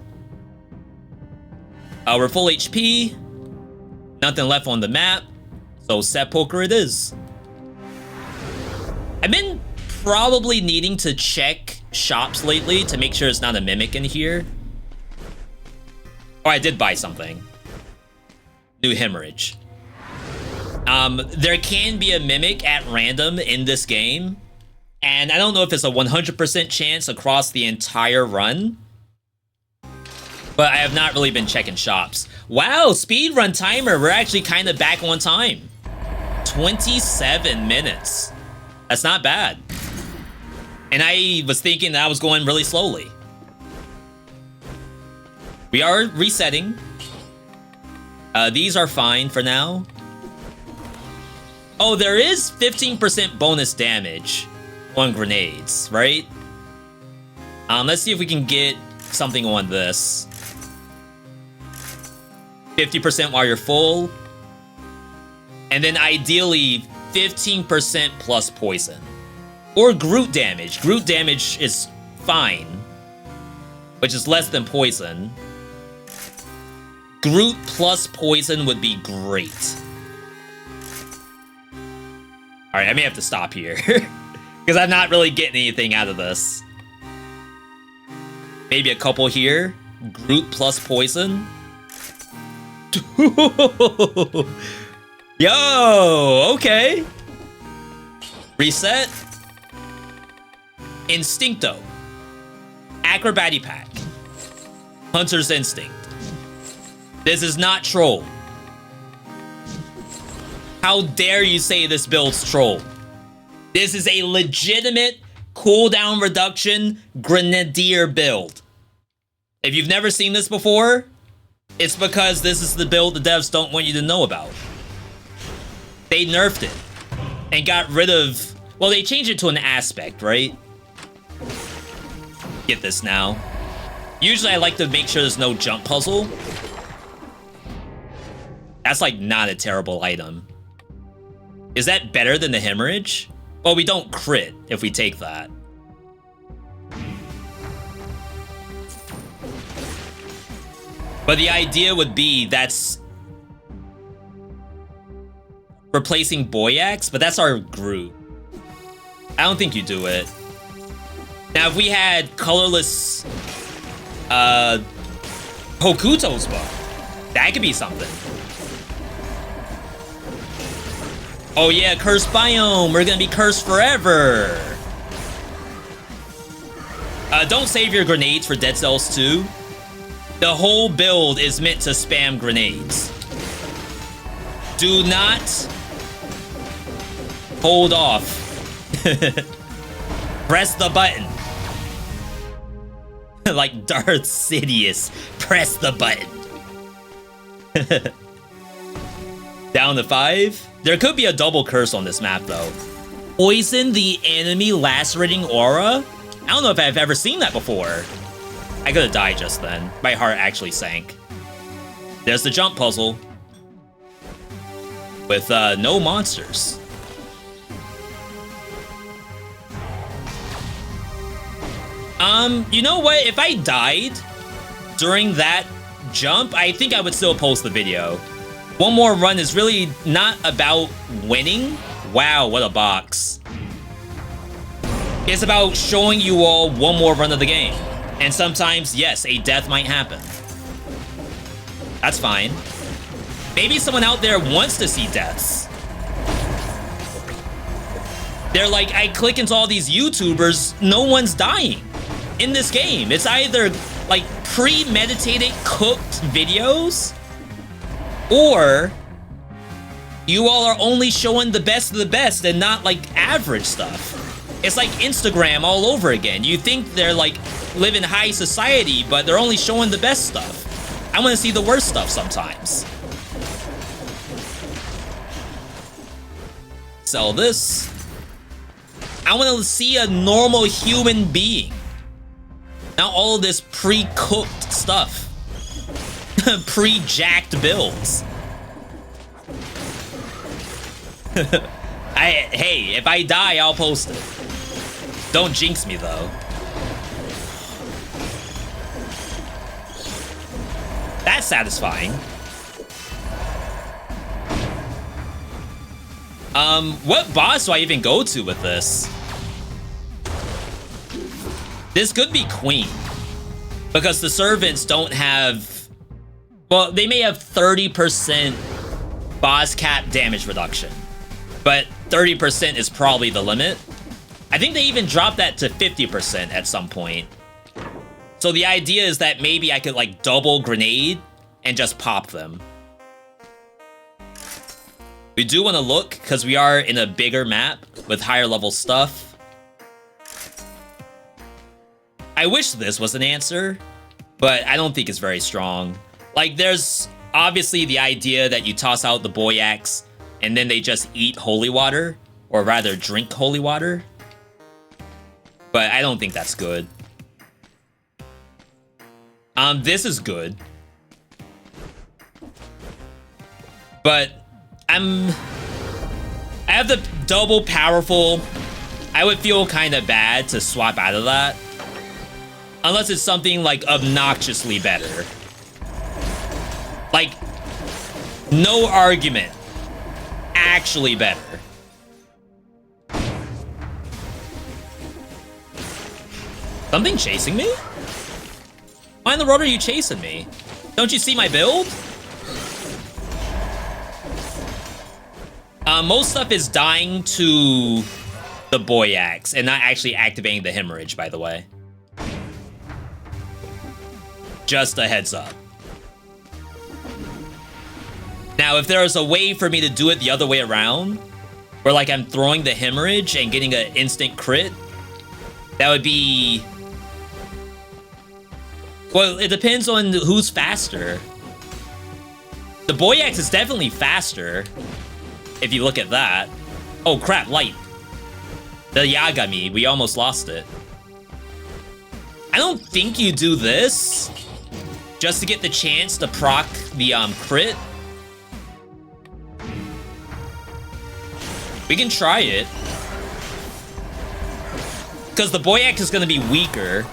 We're full HP. Nothing left on the map. So Sepulcher it is. I've been probably needing to check shops lately to make sure it's not a mimic in here. Oh, I did buy something. New hemorrhage. There can be a mimic at random in this game. And I don't know if it's a 100% chance across the entire run. But I have not really been checking shops. Wow, speedrun timer. We're actually kind of back on time. 27 minutes. That's not bad. And I was thinking that I was going really slowly. We are resetting. These are fine for now. Oh, there is 15% bonus damage on grenades, right? Let's see if we can get something on this. 50% while you're full. And then ideally 15% plus poison. Or Groot damage. Groot damage is fine, which is less than poison. Groot plus poison would be great. Alright, I may have to stop here. Because I'm not really getting anything out of this. Maybe a couple here. Groot plus poison. Yo, okay. Reset. Instincto. Acrobatic Pack. Hunter's Instinct. This is not troll. How dare you say this build's troll? This is a legitimate cooldown reduction grenadier build. If you've never seen this before, it's because this is the build the devs don't want you to know about. They nerfed it and got rid of... Well, they changed it to an aspect, right? Get this now. Usually I like to make sure there's no jump puzzle. That's like not a terrible item. Is that better than the hemorrhage? Well, we don't crit if we take that. But the idea would be that's replacing Boyax, but that's our Groot. I don't think you do it. Now, if we had colorless Hokuto's bow, that could be something. Oh yeah, cursed biome. We're gonna be cursed forever. Don't save your grenades for Dead Cells 2. The whole build is meant to spam grenades. Do not hold off. Press the button. Like Darth Sidious. Press the button. Down to 5. There could be a double curse on this map, though. Poison the enemy lacerating aura? I don't know if I've ever seen that before. I could have died just then. My heart actually sank. There's the jump puzzle. With no monsters. You know what? If I died during that jump, I think I would still post the video. One more run is really not about winning. Wow, what a box. It's about showing you all one more run of the game. And sometimes, yes, a death might happen. That's fine. Maybe someone out there wants to see deaths. They're like, I click into all these YouTubers, no one's dying in this game. It's either like premeditated, cooked videos, or you all are only showing the best of the best and not like average stuff. It's like Instagram all over again. You think they're like living high society, but they're only showing the best stuff. I want to see the worst stuff sometimes. Sell this. I want to see a normal human being. Not all of this pre-cooked stuff. Pre-jacked builds. Hey, if I die, I'll post it. Don't jinx me, though. That's satisfying. What boss do I even go to with this? This could be Queen, because the servants don't have, well, they may have 30% boss cap damage reduction, but 30% is probably the limit. I think they even dropped that to 50% at some point. So the idea is that maybe I could like double grenade and just pop them. We do want to look, because we are in a bigger map with higher level stuff. I wish this was an answer, but I don't think it's very strong. Like, there's obviously the idea that you toss out the boy axe and then they just eat holy water, or rather drink holy water. But I don't think that's good. This is good. But I have the double powerful. I would feel kind of bad to swap out of that. Unless it's something like obnoxiously better. Like, no argument. Actually better. Something chasing me? Why in the world are you chasing me? Don't you see my build? Most stuff is dying to the boy axe and not actually activating the hemorrhage, by the way. Just a heads up. Now, if there was a way for me to do it the other way around, where like I'm throwing the hemorrhage and getting an instant crit, that would be... Well, it depends on who's faster. The boy axe is definitely faster, if you look at that. Oh crap, light. The Yagami, we almost lost it. I don't think you do this just to get the chance to proc the crit. We can try it. Because the boy axe is going to be weaker.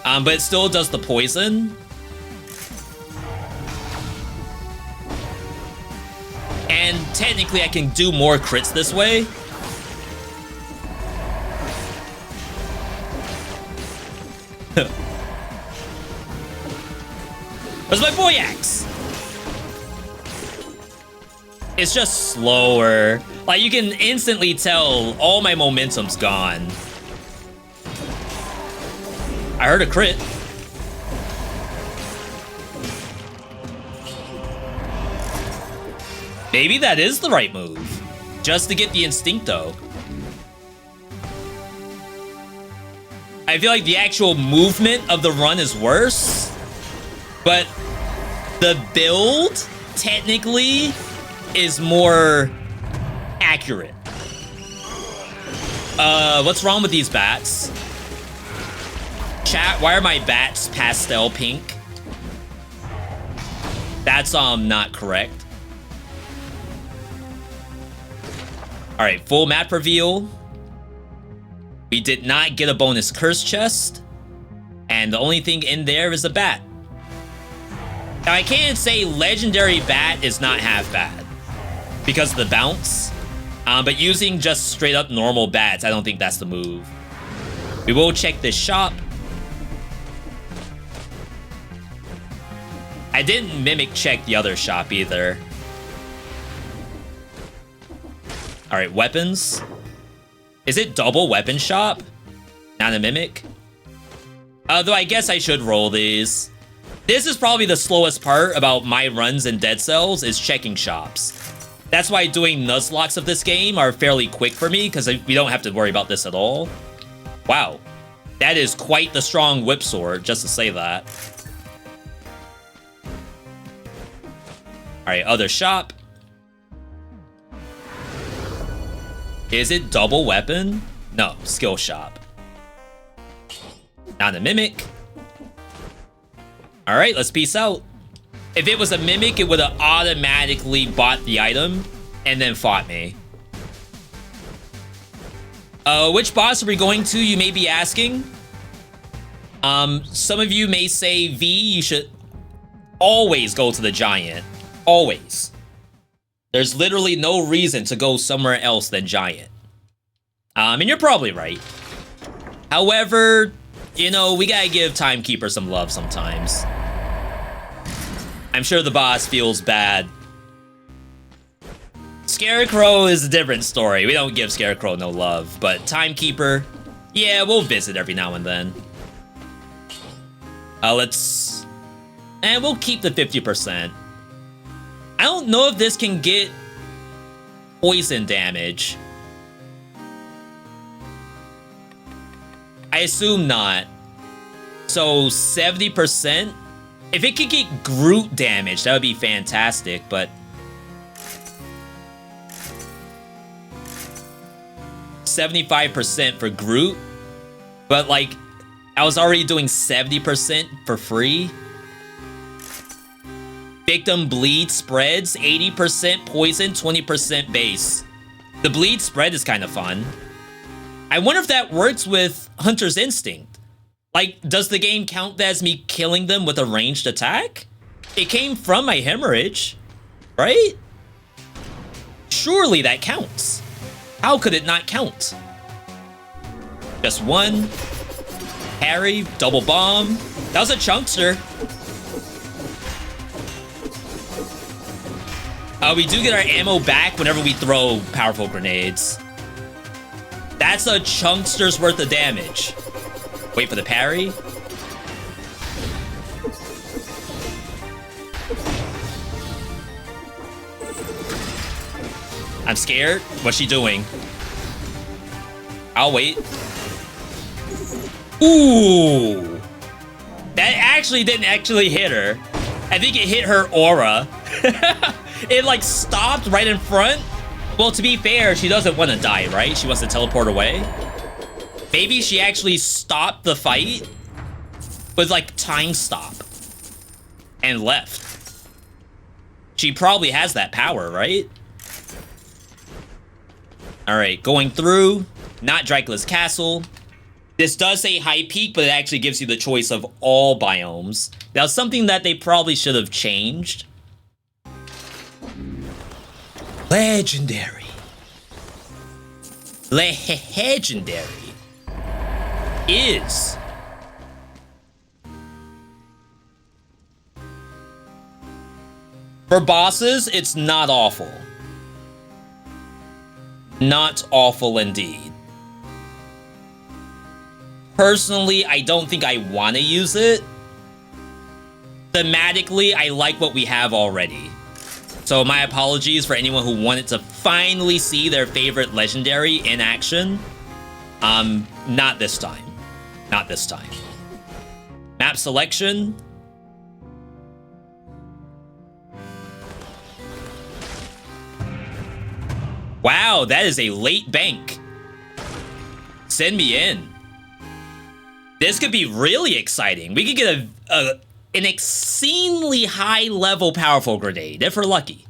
But it still does the poison. And technically I can do more crits this way. Where's my boy axe? It's just slower. Like, you can instantly tell all my momentum's gone. I heard a crit. Maybe that is the right move. Just to get the Instincto. I feel like the actual movement of the run is worse. But the build, technically, is more accurate. What's wrong with these bats? Chat, why are my bats pastel pink? That's not correct. Alright, full map reveal. We did not get a bonus curse chest. And the only thing in there is a bat. Now, I can't say legendary bat is not half bad because of the bounce. But using just straight up normal bats, I don't think that's the move. We will check this shop. I didn't mimic check the other shop either. All right, weapons. Is it double weapon shop? Not a mimic? Though I guess I should roll these. This is probably the slowest part about my runs in Dead Cells, is checking shops. That's why doing Nuzlockes of this game are fairly quick for me, because we don't have to worry about this at all. Wow. That is quite the strong whip sword, just to say that. Alright, other shop. Is it double weapon? No, skill shop. Not a mimic. Alright, let's peace out. If it was a mimic, it would have automatically bought the item and then fought me. Which boss are we going to, you may be asking? Some of you may say, V, you should always go to the giant. Always. There's literally no reason to go somewhere else than giant. And you're probably right. However, you know, we gotta give Timekeeper some love sometimes. I'm sure the boss feels bad. Scarecrow is a different story. We don't give Scarecrow no love, but Timekeeper, yeah, we'll visit every now and then. And we'll keep the 50%. I don't know if this can get poison damage. I assume not. So 70%? If it could get Groot damage, that would be fantastic, but 75% for Groot? But like, I was already doing 70% for free. Victim bleed spreads, 80% poison, 20% base. The bleed spread is kind of fun. I wonder if that works with Hunter's Instinct. Like, does the game count as me killing them with a ranged attack? It came from my hemorrhage, right? Surely that counts. How could it not count? Just one. Parry, double bomb. That was a chunkster. We do get our ammo back whenever we throw powerful grenades. That's a chunkster's worth of damage. Wait for the parry. I'm scared. What's she doing? I'll wait. Ooh. That actually didn't actually hit her. I think it hit her aura. It like stopped right in front. Well, to be fair, she doesn't want to die, right? She wants to teleport away. Maybe she actually stopped the fight with like time stop and left. She probably has that power, right? All right, going through, not Dracula's Castle. This does say High Peak, but it actually gives you the choice of all biomes. Now, something that they probably should have changed. Legendary. Legendary is for bosses, it's not awful. Not awful indeed. Personally, I don't think I want to use it. Thematically, I like what we have already. So my apologies for anyone who wanted to finally see their favorite legendary in action. Not this time. Not this time. Map selection. Wow, that is a late bank. Send me in. This could be really exciting. We could get an obscenely high level powerful grenade if we're lucky,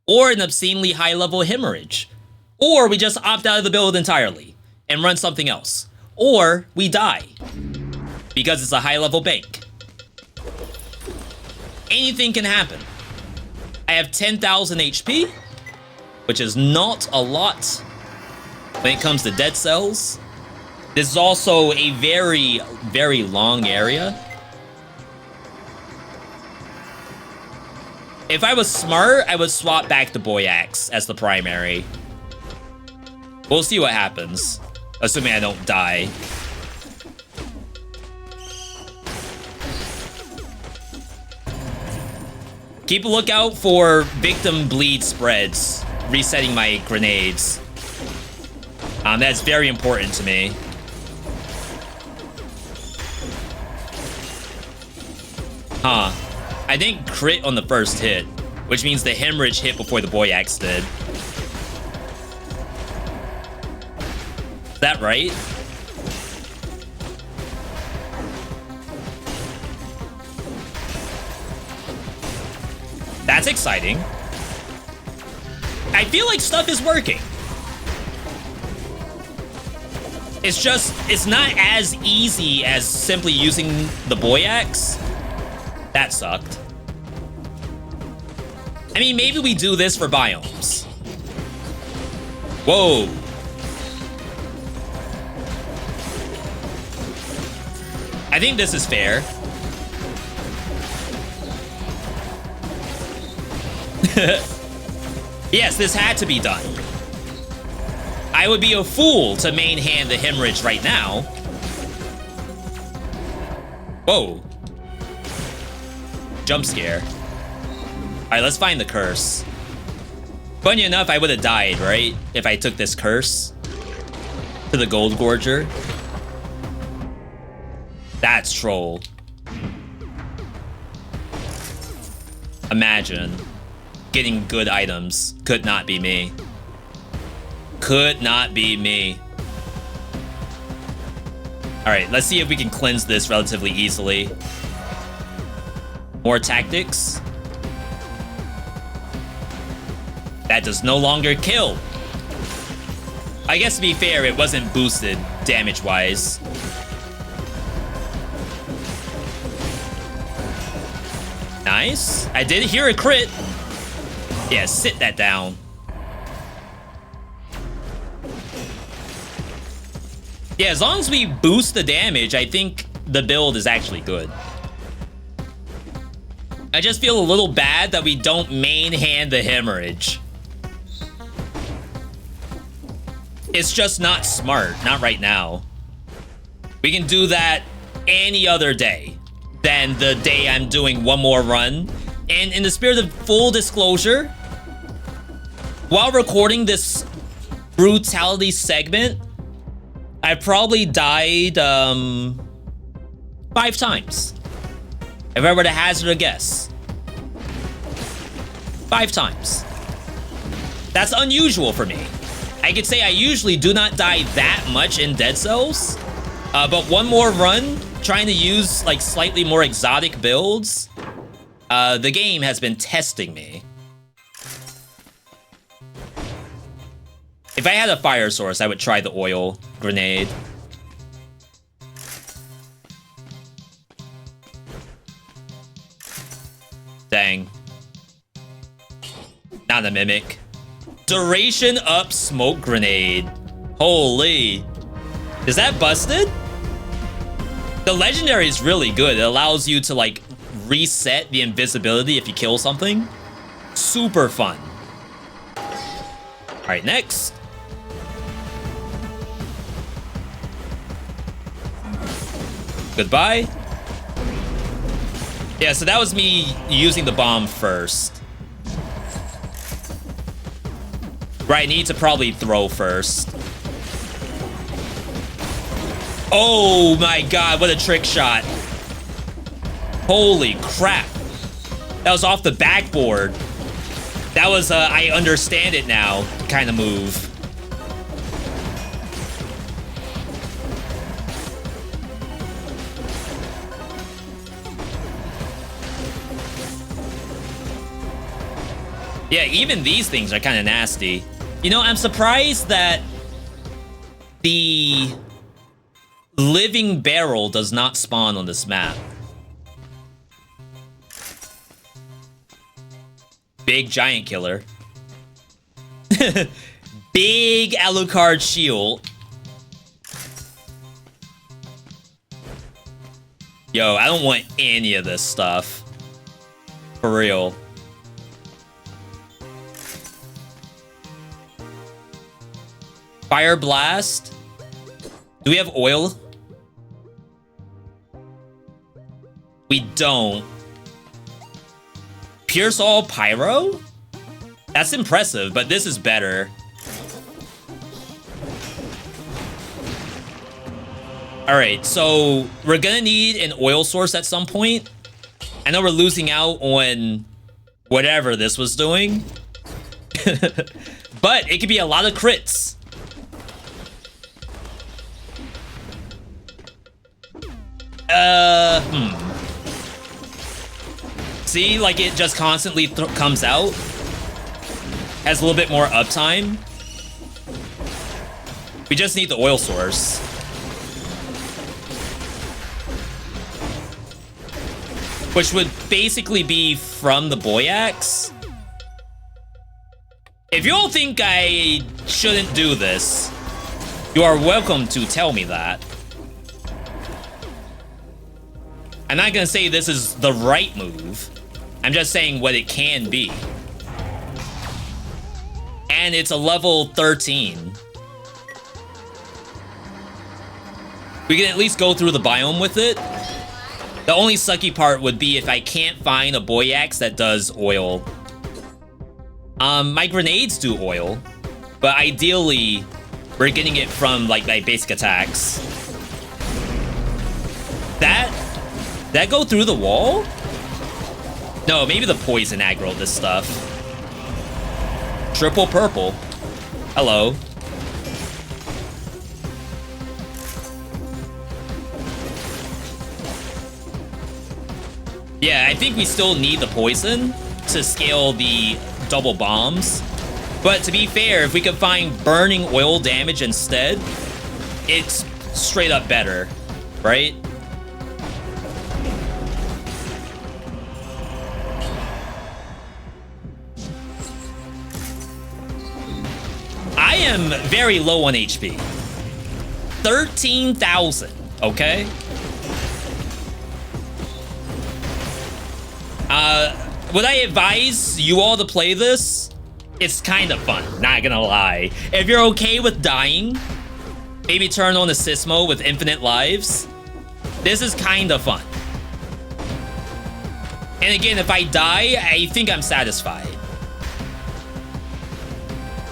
or an obscenely high level hemorrhage, or we just opt out of the build entirely and run something else, or we die because it's a high level bank. Anything can happen. I have 10,000 HP, which is not a lot when it comes to Dead Cells. This is also a very, very long area. If I was smart, I would swap back to Boyax as the primary. We'll see what happens. Assuming I don't die. Keep a lookout for victim bleed spreads. Resetting my grenades. That's very important to me. Huh. I didn't crit on the first hit, which means the hemorrhage hit before the boy axe did. Is that right? That's exciting. I feel like stuff is working. It's just, it's not as easy as simply using the boy axe. That sucked. I mean, maybe we do this for biomes. Whoa. I think this is fair. Yes, this had to be done. I would be a fool to main hand the hemorrhage right now. Whoa. Jump scare. Alright, let's find the curse. Funny enough, I would have died, right? If I took this curse to the Gold Gorger. That's troll. Imagine. Getting good items. Could not be me. Could not be me. Alright, let's see if we can cleanse this relatively easily. More tactics. That does no longer kill. I guess to be fair, it wasn't boosted damage-wise. Nice. I did hear a crit. Yeah, sit that down. Yeah, as long as we boost the damage, I think the build is actually good. I just feel a little bad that we don't main hand the hemorrhage. It's just not smart, not right now. We can do that any other day than the day I'm doing one more run. And in the spirit of full disclosure, while recording this brutality segment, I probably died 5 times. If I were to hazard a guess. 5 times. That's unusual for me. I could say I usually do not die that much in Dead Cells. But one more run, trying to use like slightly more exotic builds, the game has been testing me. If I had a fire source, I would try the oil grenade. Dang. Not a mimic. Duration up smoke grenade. Holy. Is that busted? The legendary is really good. It allows you to like reset the invisibility if you kill something. Super fun. All right, next. Goodbye. Yeah, so that was me using the bomb first. Right, I need to probably throw first. Oh my god, what a trick shot. Holy crap. That was off the backboard. That was a I understand it now kind of move. Yeah, even these things are kind of nasty. You know, I'm surprised that the living barrel does not spawn on this map. Big giant killer. Big Alucard shield. Yo, I don't want any of this stuff. For real. Fire Blast. Do we have oil? We don't. Pierce all pyro? That's impressive, but this is better. Alright, so we're gonna need an oil source at some point. I know we're losing out on whatever this was doing. But it could be a lot of crits. See, like it just constantly comes out. Has a little bit more uptime. We just need the oil source. Which would basically be from the boy axe. If you all think I shouldn't do this, you are welcome to tell me that. I'm not gonna say this is the right move. I'm just saying what it can be. And it's a level 13. We can at least go through the biome with it. The only sucky part would be if I can't find a boy axe that does oil. My grenades do oil, but ideally, we're getting it from like my basic attacks. That go through the wall? No, maybe the poison aggro this stuff. Triple purple. Hello. Yeah, I think we still need the poison to scale the double bombs. But to be fair, if we could find burning oil damage instead, it's straight up better, right? I am very low on HP. 13,000, okay? Would I advise you all to play this? It's kind of fun, not gonna lie. If you're okay with dying, maybe turn on assist mode with infinite lives. This is kind of fun. And again, if I die, I think I'm satisfied.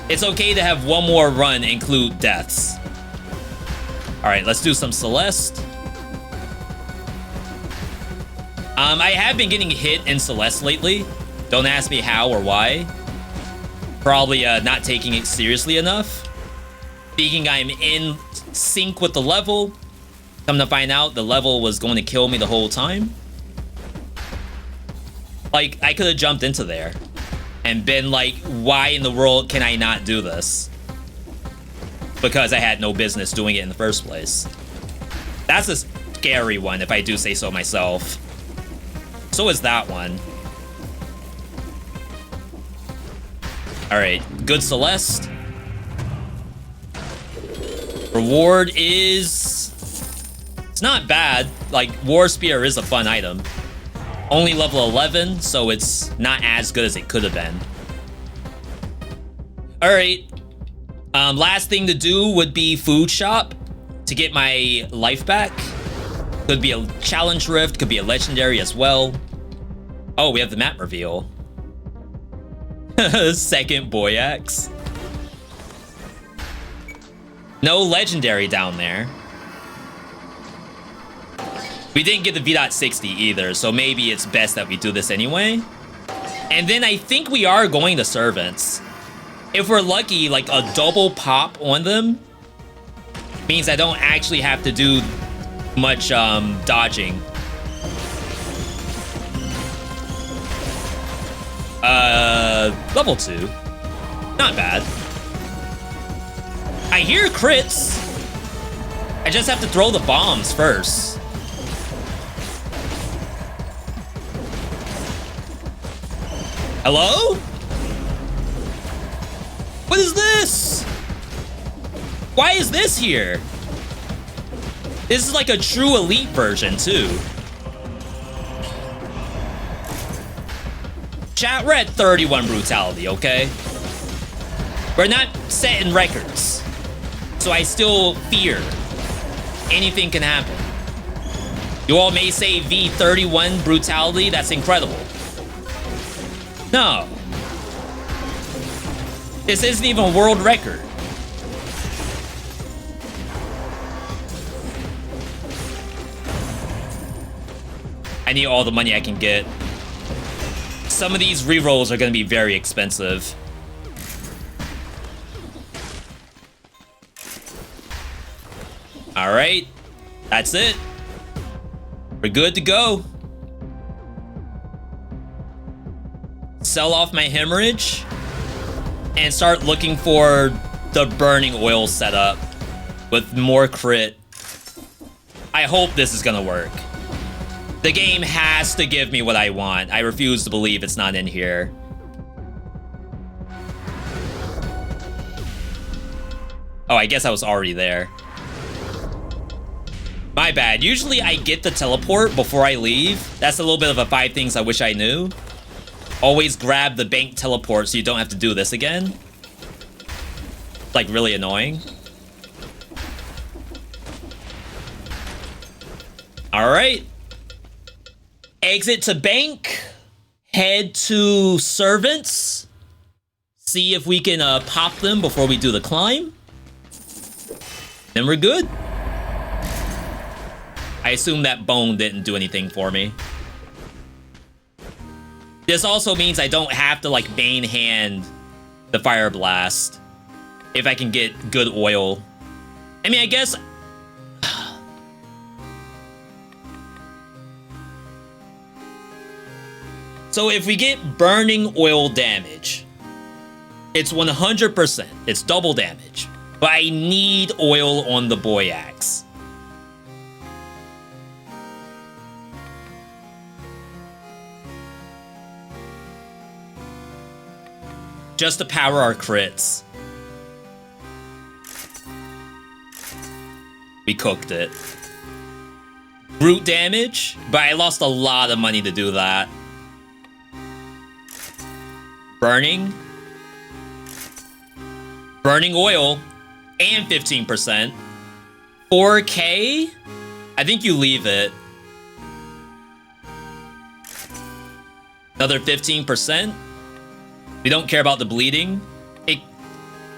It's okay to have one more run include deaths. All right, let's do some Celeste. I have been getting hit in Celeste lately. Don't ask me how or why. Probably not taking it seriously enough. Thinking I'm in sync with the level. Come to find out, the level was going to kill me the whole time. Like, I could have jumped into there and been like, why in the world can I not do this? Because I had no business doing it in the first place. That's a scary one, if I do say so myself. So is that one. Alright, good Celeste. Reward is... It's not bad. Like, War Spear is a fun item. Only level 11, so it's not as good as it could have been. Alright. Last thing to do would be Food Shop to get my life back. Could be a challenge rift, could be a legendary as well. Oh, we have the map reveal. Second boy axe. No legendary down there. We didn't get the V.60 either, so maybe it's best that we do this anyway. And then I think we are going to servants. If we're lucky, like a double pop on them means I don't actually have to do much dodging. Level 2. Not bad. I hear crits. I just have to throw the bombs first. Hello? What is this? Why is this here? This is like a true elite version, too. Chat, we're at 31 brutality, okay? We're not setting records. So I still fear anything can happen. You all may say V31 brutality, that's incredible. No. This isn't even a world record. I need all the money I can get. Some of these rerolls are going to be very expensive. All right, that's it. We're good to go. Sell off my hemorrhage and start looking for the burning oil setup with more crit. I hope this is gonna work. The game has to give me what I want. I refuse to believe it's not in here. Oh, I guess I was already there. My bad. Usually I get the teleport before I leave. That's a little bit of a 5 things I wish I knew. Always grab the bank teleport so you don't have to do this again. It's like really annoying. All right. Exit to bank. Head to servants. See if we can pop them before we do the climb. Then we're good. I assume that bone didn't do anything for me. This also means I don't have to like main hand the fire blast if I can get good oil. I mean, I guess. So if we get burning oil damage, it's 100%. It's double damage. But I need oil on the boy axe. Just to power our crits. We cooked it. Brute damage, but I lost a lot of money to do that. Burning. Burning oil. And 15%. 4K? I think you leave it. Another 15%. We don't care about the bleeding.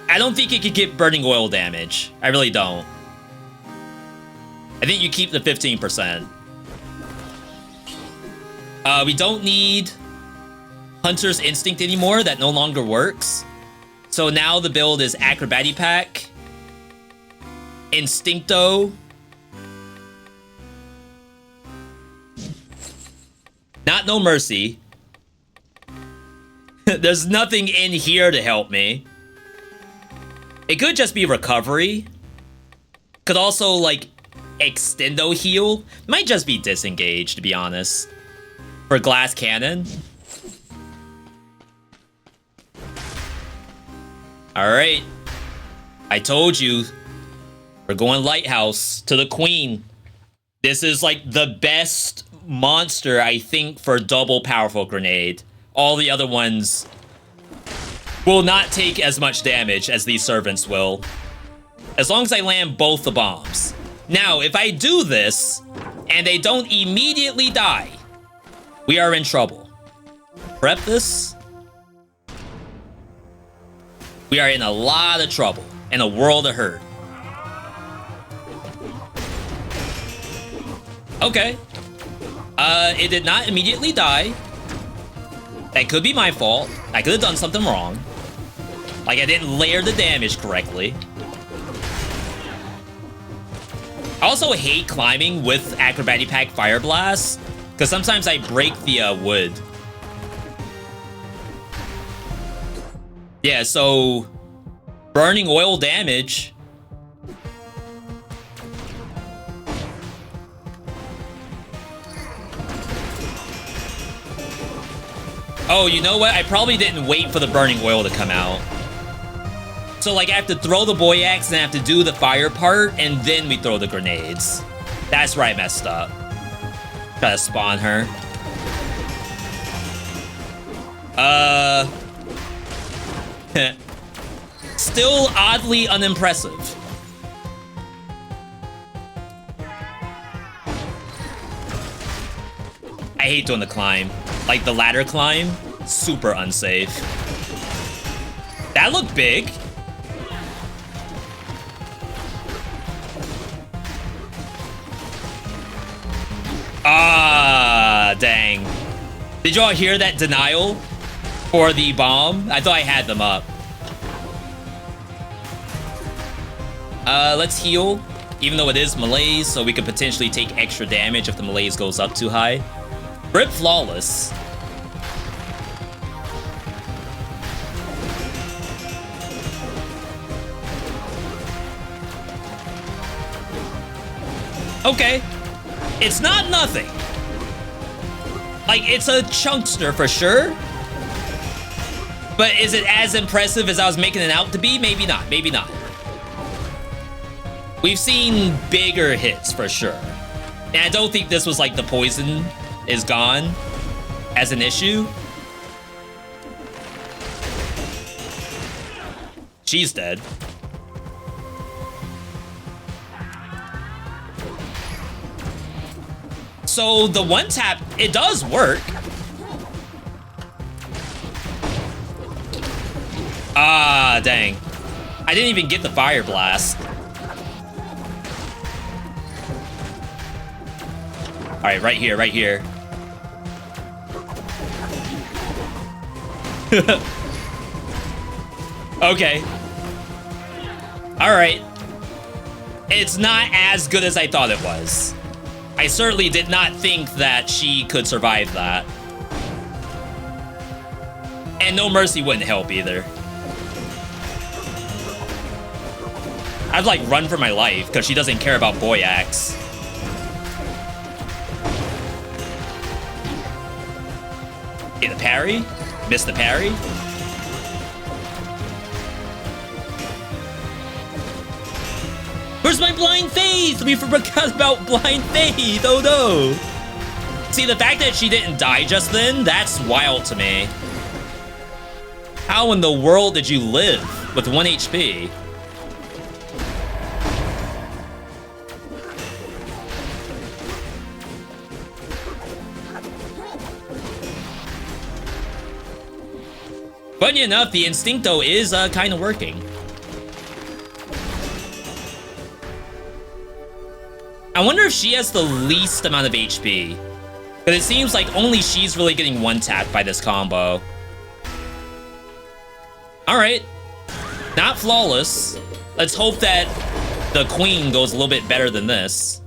I don't think it could get burning oil damage. I really don't. I think you keep the 15%. We don't need Hunter's Instinct anymore. That no longer works. So now the build is Acrobati Pack, Instincto, not No Mercy. There's nothing in here to help me. It could just be Recovery. Could also, like, Extendo Heal. Might just be Disengage, to be honest. For Glass Cannon. Alright. I told you. We're going Lighthouse to the Queen. This is, like, the best monster, I think, for double powerful grenade. All the other ones will not take as much damage as these servants will. As long as I land both the bombs. Now, if I do this, and they don't immediately die, we are in trouble. Prep this. We are in a lot of trouble, and a world of hurt. Okay. It did not immediately die. That could be my fault. I could have done something wrong. Like I didn't layer the damage correctly. I also hate climbing with Acrobati Pack Fire Blast, because sometimes I break the wood. Yeah, so burning oil damage. Oh, you know what? I probably didn't wait for the burning oil to come out. So, like, I have to throw the boy axe and I have to do the fire part, and then we throw the grenades. That's where I messed up. Try to spawn her. Still oddly unimpressive. I hate doing the climb. Like the ladder climb, super unsafe. That looked big. Ah, dang. Did y'all hear that denial for the bomb? I thought I had them up. Let's heal, even though it is malaise, so we could potentially take extra damage if the malaise goes up too high. Grip flawless. Okay. It's not nothing. Like, it's a chunkster for sure. But is it as impressive as I was making it out to be? Maybe not, maybe not. We've seen bigger hits for sure. And I don't think this was like the poison is gone as an issue. She's dead. So the one tap, it does work. Ah, dang. I didn't even get the fire blast. All right, right here, right here. Okay. All right. It's not as good as I thought it was. I certainly did not think that she could survive that. And no mercy wouldn't help either. I'd like run for my life because she doesn't care about boy axe. Get the parry. Miss the parry. Where's my blind faith? We forgot about blind faith. Oh no. See, the fact that she didn't die just then, that's wild to me. How in the world did you live with 1 HP? Funny enough, the Instincto is kind of working. I wonder if she has the least amount of HP. But it seems like only she's really getting one-tapped by this combo. Alright. Not flawless. Let's hope that the queen goes a little bit better than this.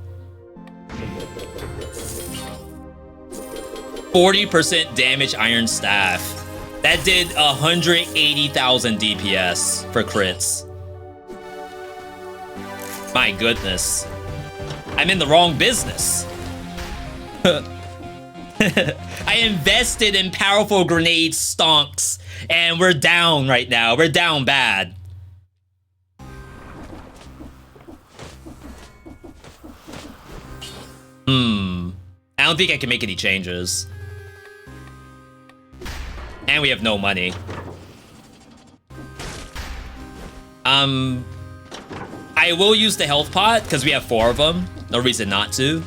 40% damage iron staff. That did 180,000 DPS for crits. My goodness. I'm in the wrong business. I invested in powerful grenade stonks, and we're down right now. We're down bad. I don't think I can make any changes. And we have no money. I will use the health pot because we have 4 of them. No reason not to.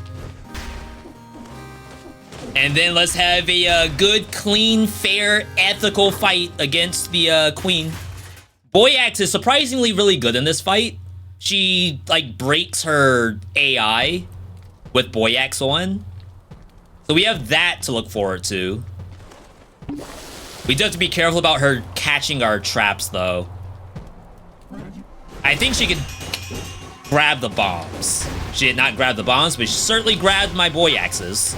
And then let's have a good, clean, fair, ethical fight against the queen. Boyax is surprisingly really good in this fight. She like breaks her AI with Boyax on. So we have that to look forward to. We do have to be careful about her catching our traps, though. I think she could grab the bombs. She did not grab the bombs, but she certainly grabbed my boy axes.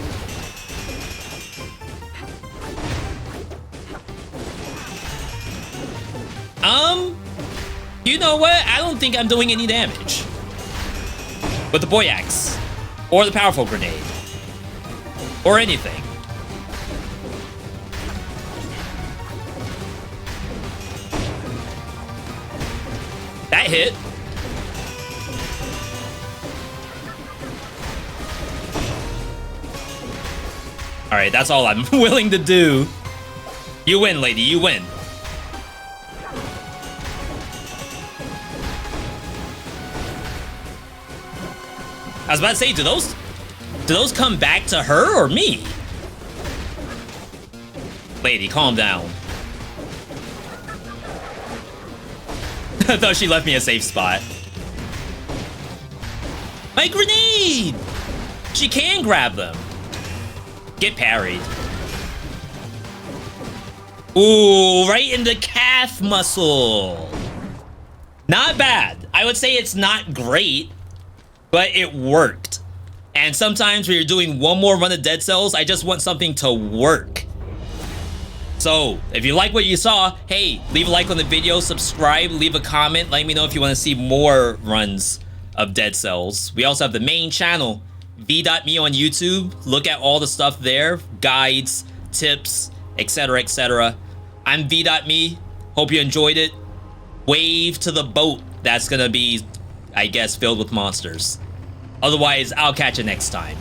You know what? I don't think I'm doing any damage with the boy axe or the powerful grenade or anything. That hit. All right, that's all I'm willing to do. You win, lady, you win. I was about to say, do those come back to her or me? Lady, calm down. I thought she left me a safe spot. My grenade! She can grab them. Get parried. Ooh, right in the calf muscle. Not bad. I would say it's not great, but it worked. And sometimes when you're doing one more run of Dead Cells, I just want something to work. So, if you like what you saw, hey, leave a like on the video, subscribe, leave a comment, let me know if you want to see more runs of Dead Cells. We also have the main channel, v.me on YouTube. Look at all the stuff there, guides, tips, etc, etc. I'm v.me. Hope you enjoyed it. Wave to the boat that's gonna be, I guess, filled with monsters. Otherwise, I'll catch you next time.